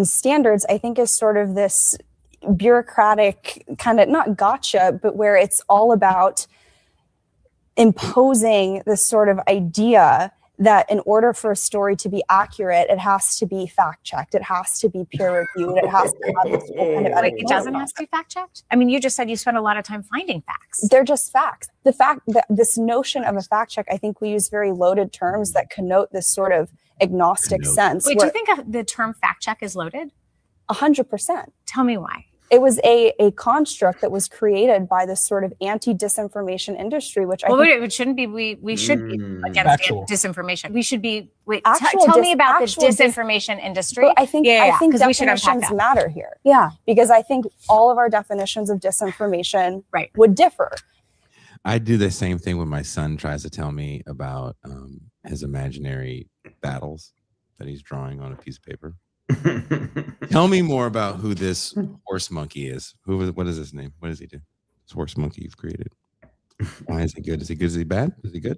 standards, I think, is sort of this bureaucratic kind of, not gotcha, but where it's all about imposing this sort of idea that in order for a story to be accurate, it has to be fact checked, it has to be peer reviewed, it has to have this kind of it doesn't have to be fact checked? I mean, you just said you spend a lot of time finding facts. They're just facts. The fact that this notion of a fact check, I think we use very loaded terms that connote this sort of agnostic sense. Wait, do you think the term fact check is loaded? 100%. Tell me why. It was a construct that was created by this sort of anti-disinformation industry, which it shouldn't be. We should be against disinformation. We should be. Wait, tell me about the disinformation industry. I think definitions matter here. Yeah, because I think all of our definitions of disinformation would differ. I do the same thing when my son tries to tell me about his imaginary battles that he's drawing on a piece of paper. Tell me more about who this horse monkey is. What is his name? What does he do? This horse monkey you've created. Why is he good? Is he good? Is he bad? Is he good?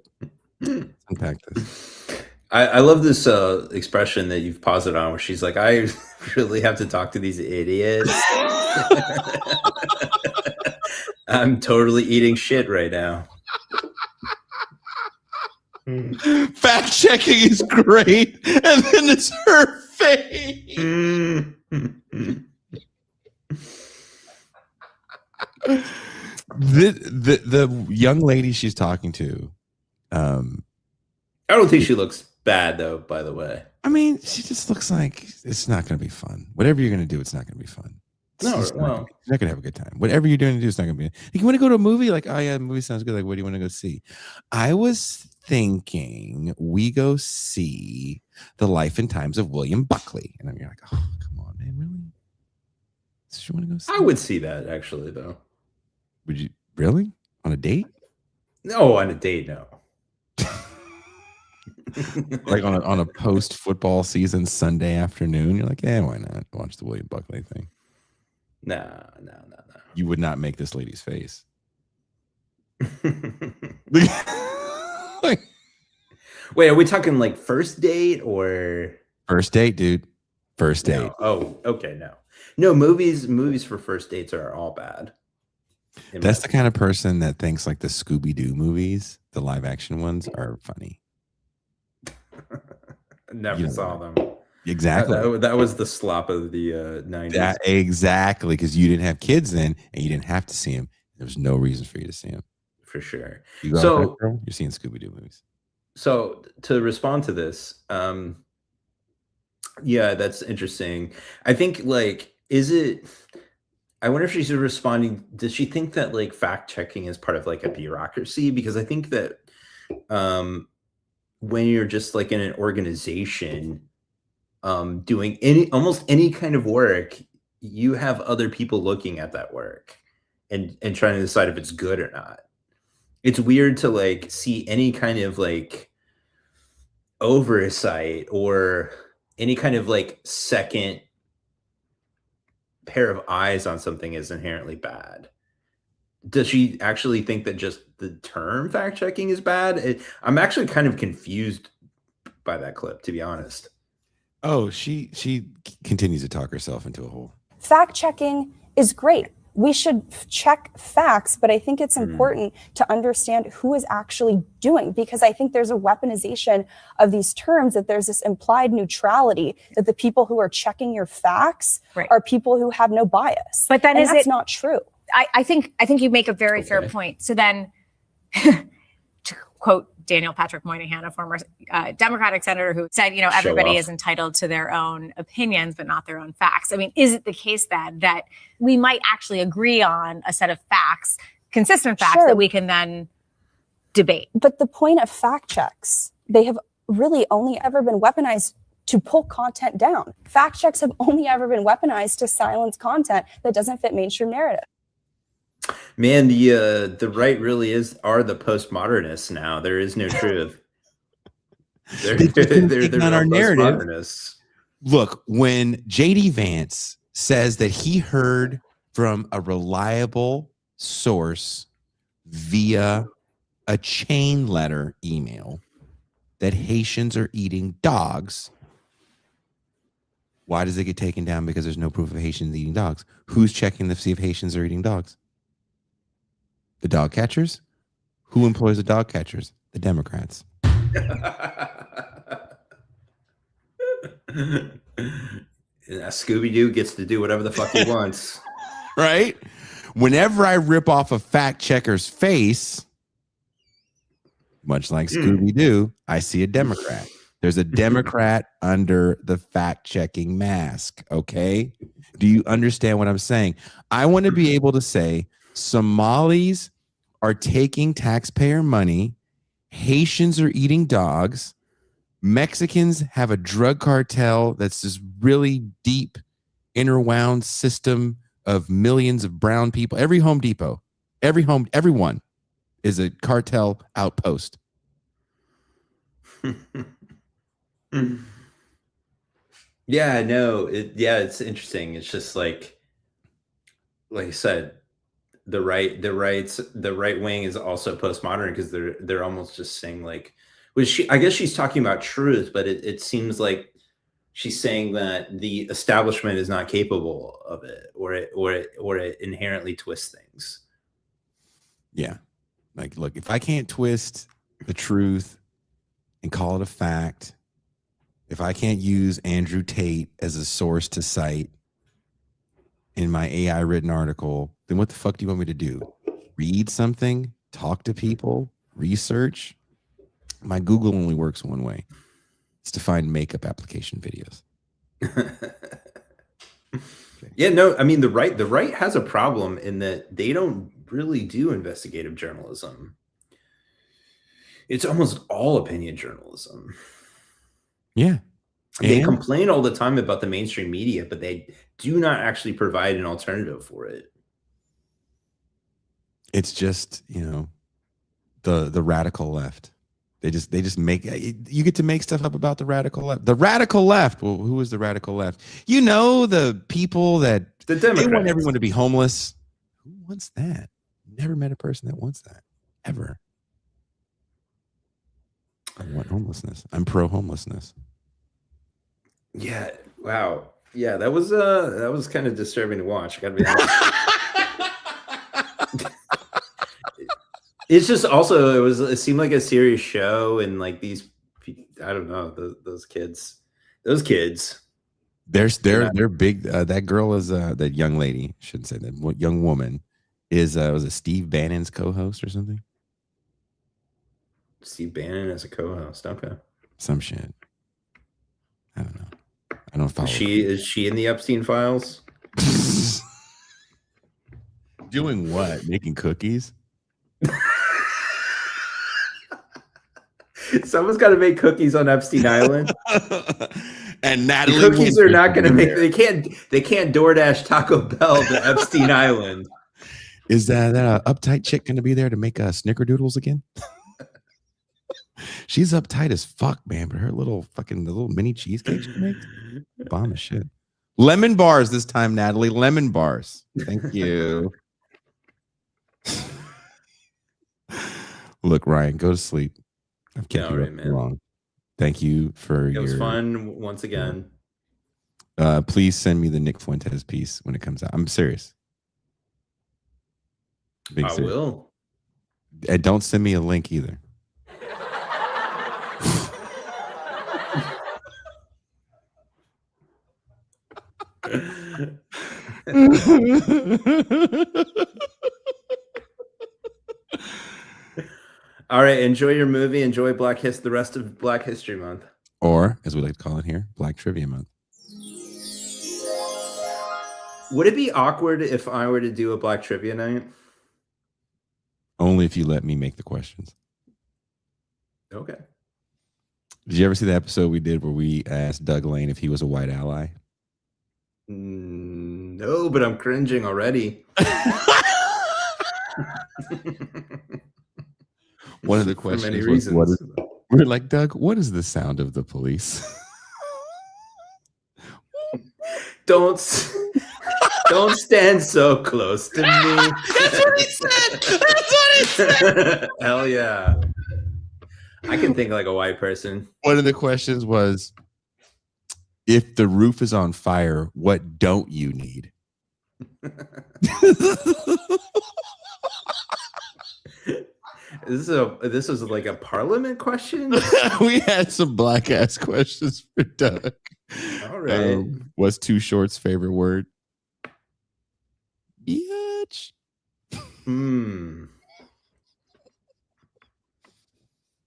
Let's unpack this. I love this expression that you've paused on, where she's like, I really have to talk to these idiots. I'm totally eating shit right now. Fact checking is great, and then it's her face. The young lady she's talking to, I don't think she looks bad, though, by the way. I mean, she just looks like it's not going to be fun. Whatever you're going to do, it's not going to be fun. You're not going to have a good time. Whatever you're doing to do, it's not going to be. Like, you want to go to a movie? Like, oh yeah, the movie sounds good. Like, what do you want to go see? I was thinking we go see The Life and Times of William Buckley, and then you're like, oh, come on, man, really? So you want to go see? I would see that, actually, though. Would you Really? On a date? No, on a date, no. Like on a post football season Sunday afternoon, you're like, why not watch the William Buckley thing? No. You would not make this lady's face. Wait, are we talking like first date or first date, dude? First date. No. Oh, okay, no. Movies for first dates are all bad. That's the kind of person that thinks like the Scooby-Doo movies, the live action ones, are funny. Never saw them. Exactly. That was the slop of the 90s. Exactly, because you didn't have kids then, and you didn't have to see them. There was no reason for you to see them. For sure. You go out with that girl, you're seeing Scooby-Doo movies. So to respond to this, yeah, that's interesting. I think like, I wonder if she's responding. Does she think that like fact checking is part of like a bureaucracy? Because I think that when you're just like in an organization doing almost any kind of work, you have other people looking at that work and trying to decide if it's good or not. It's weird to like see any kind of like oversight or any kind of like second pair of eyes on something is inherently bad. Does she actually think that just the term fact checking is bad? I'm actually kind of confused by that clip, to be honest. Oh, she continues to talk herself into a hole. Fact checking is great. We should check facts, but I think it's important to understand who is actually doing, because I think there's a weaponization of these terms, that there's this implied neutrality, that the people who are checking your facts are people who have no bias. But then that's not true. I think you make a very fair point. So then, to quote Daniel Patrick Moynihan, a former Democratic senator, who said, everybody is entitled to their own opinions, but not their own facts. I mean, is it the case then that we might actually agree on a set of facts, consistent facts, that we can then debate? But the point of fact checks, they have really only ever been weaponized to pull content down. Fact checks have only ever been weaponized to silence content that doesn't fit mainstream narrative. Man, the right really are the postmodernists now. There is no truth. They're not our narrative. Look, when JD Vance says that he heard from a reliable source via a chain letter email that Haitians are eating dogs, why does it get taken down? Because there's no proof of Haitians eating dogs. Who's checking to see if Haitians are eating dogs? The dog catchers? Who employs the dog catchers? The Democrats. Scooby-Doo gets to do whatever the fuck he wants. Right? Whenever I rip off a fact checker's face, much like Scooby-Doo, I see a Democrat. There's a Democrat under the fact-checking mask, okay? Do you understand what I'm saying? I want to be able to say Somalis are taking taxpayer money, Haitians are eating dogs, Mexicans have a drug cartel that's this really deep, interwound system of millions of brown people. Every Home Depot, everyone is a cartel outpost. Yeah, no, it's interesting. It's just like I said, the right wing is also postmodern, because they're almost just saying like, I guess she's talking about truth, but it seems like she's saying that the establishment is not capable of it, or it inherently twists things. Yeah, like, look, if I can't twist the truth and call it a fact, if I can't use Andrew Tate as a source to cite in my AI written article, then what the fuck do you want me to do? Read something, talk to people, research? My Google only works one way. It's to find makeup application videos. Yeah, no, I mean, the right has a problem in that they don't really do investigative journalism. It's almost all opinion journalism. Yeah. They complain all the time about the mainstream media, but they do not actually provide an alternative for it. It's just, you know, the radical left. They just make, you get to make stuff up about the radical left. The radical left. Well, who is the radical left? You know, the people that The Democrats. They want everyone to be homeless. Who wants that? Never met a person that wants that ever. I want homelessness. I'm pro homelessness. Yeah. Wow. Yeah, that was kind of disturbing to watch. I gotta be honest. It's just also it seemed like a serious show, and like these, I don't know, those kids. They're big. That girl is that young lady. Shouldn't say that. Young woman is was it Steve Bannon's co-host or something? Steve Bannon as a co-host. Okay. Some shit. I don't know. I don't follow. Is she in the Epstein files? Doing what? Making cookies? Someone's got to make cookies on Epstein Island. And Natalie, the cookies are not going to make. They can't DoorDash Taco Bell to Epstein Island. Is that uptight chick going to be there to make snickerdoodles again? She's uptight as fuck, man. But her little mini cheesecake she makes, bomb as shit. Lemon bars this time, Natalie. Lemon bars. Thank you. Look, Ryan, go to sleep. I've kept you up too long. Thank you for It was fun once again. Please send me the Nick Fuentes piece when it comes out. I'm serious. I will. And don't send me a link either. All right, enjoy your movie. Enjoy the rest of Black History Month, or as we like to call it here, Black Trivia Month. Would it be awkward if I were to do a Black Trivia night? Only if you let me make the questions. Okay. Did you ever see the episode we did where we asked Doug Lane if he was a white ally? No, but I'm cringing already. One of the questions was, we're like, Doug, what is the sound of the police? Don't stand so close to me. That's what he said. That's what he said. Hell yeah. I can think like a white person. One of the questions was, if the roof is on fire, what don't you need? This is like a parliament question. We had some black ass questions for Doug. All right. What's Too Short's favorite word? Bitch.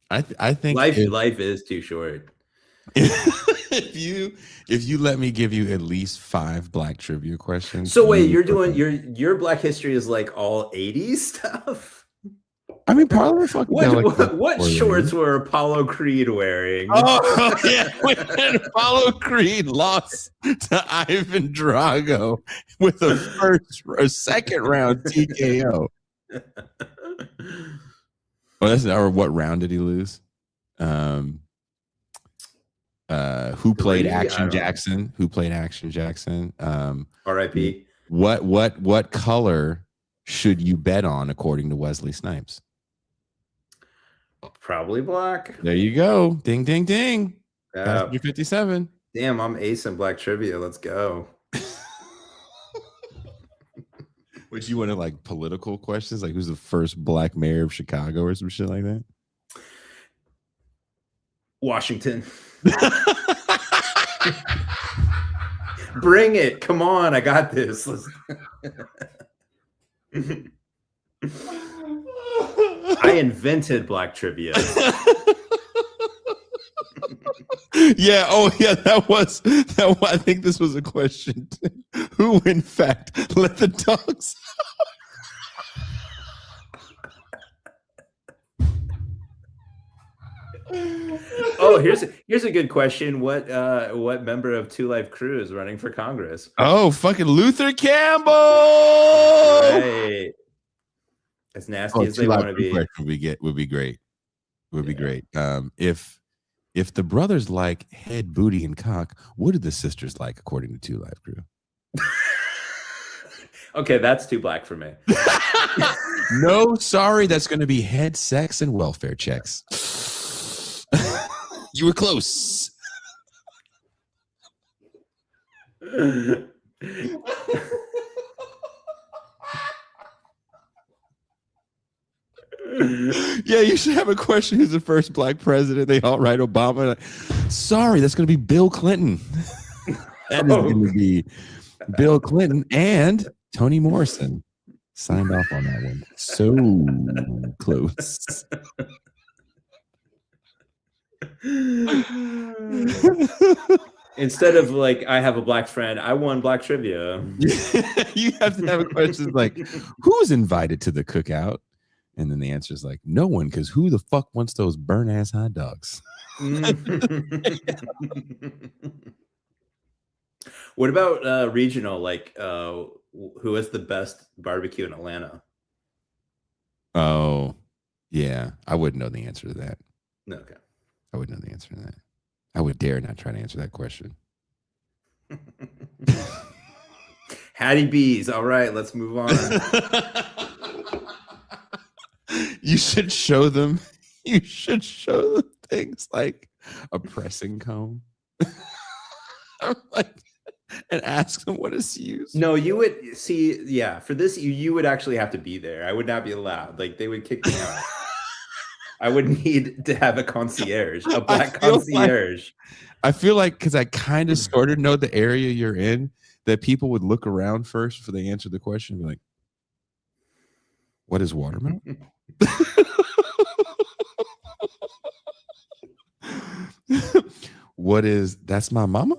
I think life is too short. If you let me give you at least 5 black trivia questions. So wait, you're doing your Black history is like all 80s stuff? I mean, Parliament fucking. What shorts were Apollo Creed wearing? Oh yeah, when Apollo Creed lost to Ivan Drago with a second round TKO. Or what round did he lose? Who played Action Jackson? Who played Action Jackson? R.I.P. What color should you bet on according to Wesley Snipes? Probably black. There you go. Ding, ding, ding. 57. Damn, I'm ace in Black trivia. Let's go. Would you want to like political questions? Like who's the first black mayor of Chicago or some shit like that? Washington. Bring it. Come on. I got this. I invented Black trivia. Yeah. Oh, yeah. That was. I think this was a question. Who, in fact, let the dogs? Oh, here's a good question. What member of Two Life Crew is running for Congress? Oh, fucking Luther Campbell! Right. as nasty as they want to be. Would be great. Would be great. If the brothers like head, booty, and cock, what do the sisters like, according to Two Live Crew? Okay, that's too black for me. No, sorry, that's going to be head, sex, and welfare checks. You were close. Yeah, you should have a question. Who's the first black president? They all write Obama. Sorry, that's going to be Bill Clinton. That is going to be Bill Clinton and Toni Morrison. Signed off on that one. So close. Instead of like, I have a black friend, I won black trivia. You have to have a question like, who's invited to the cookout? And then the answer is like, no one, because who the fuck wants those burn ass hot dogs? What about regional? Like, who has the best barbecue in Atlanta? Oh, yeah. I wouldn't know the answer to that. No, okay. I wouldn't know the answer to that. I would dare not try to answer that question. Hattie B's. All right, let's move on. You should show them. You should show them things like a pressing comb. Like, and ask them what it's used. No, you would see. Yeah, for this, you would actually have to be there. I would not be allowed. Like, they would kick me out. I would need to have a concierge, a black concierge. I feel like, because I kind of sort of know the area you're in, that people would look around first before they answer the question and be like, what is watermelon? That's my mama?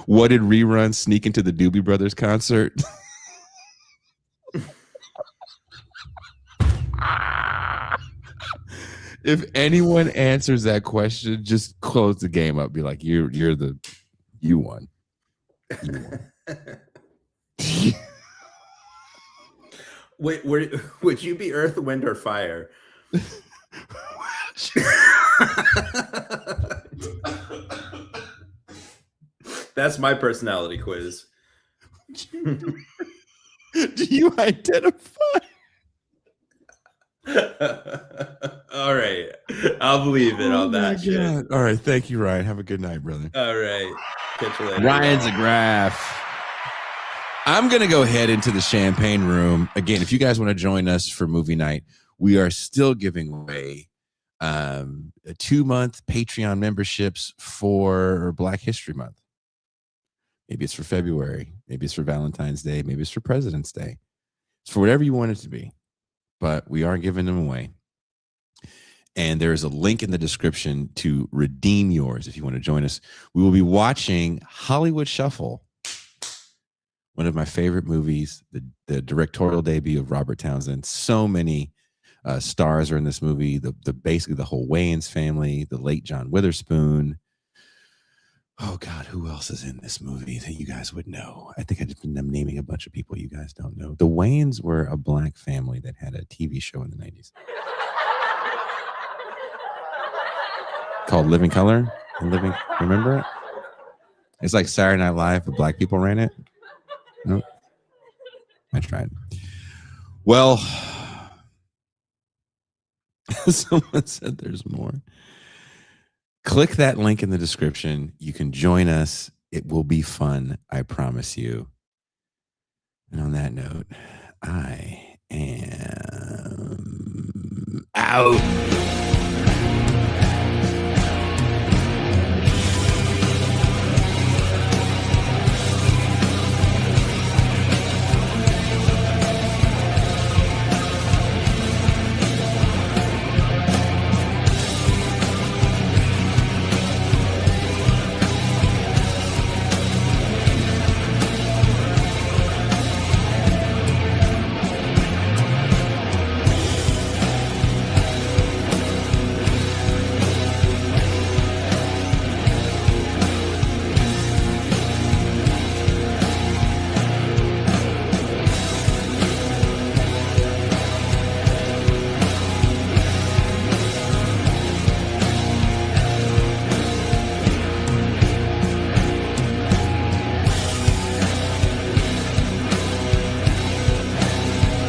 What did Rerun sneak into the Doobie Brothers concert? If anyone answers that question, just close the game up. Be like, you won. You won. Wait, would you be earth, wind, or fire? That's my personality quiz. Do you identify? All right, I'll believe it on that shit. All right, thank you, Ryan. Have a good night, brother. All right, catch you later. Ryan ZICKGRAF. I'm gonna go head into the champagne room again. If you guys want to join us for movie night, we are still giving away a 2-month Patreon memberships for Black History Month. Maybe it's for February. Maybe it's for Valentine's Day. Maybe it's for President's Day. It's for whatever you want it to be. But we are giving them away. And there is a link in the description to redeem yours if you want to join us. We will be watching Hollywood Shuffle, one of my favorite movies, the directorial debut of Robert Townsend. So many stars are in this movie. Basically the whole Wayans family, the late John Witherspoon. Oh God, who else is in this movie that you guys would know? I think I'm naming a bunch of people you guys don't know. The Wayans were a black family that had a TV show in the 90s called Living Color. Remember it? It's like Saturday Night Live, but black people ran it. Nope. I tried. Well, someone said there's more. Click that link in the description. You can join us. It will be fun. I promise you. And on that note, I am out.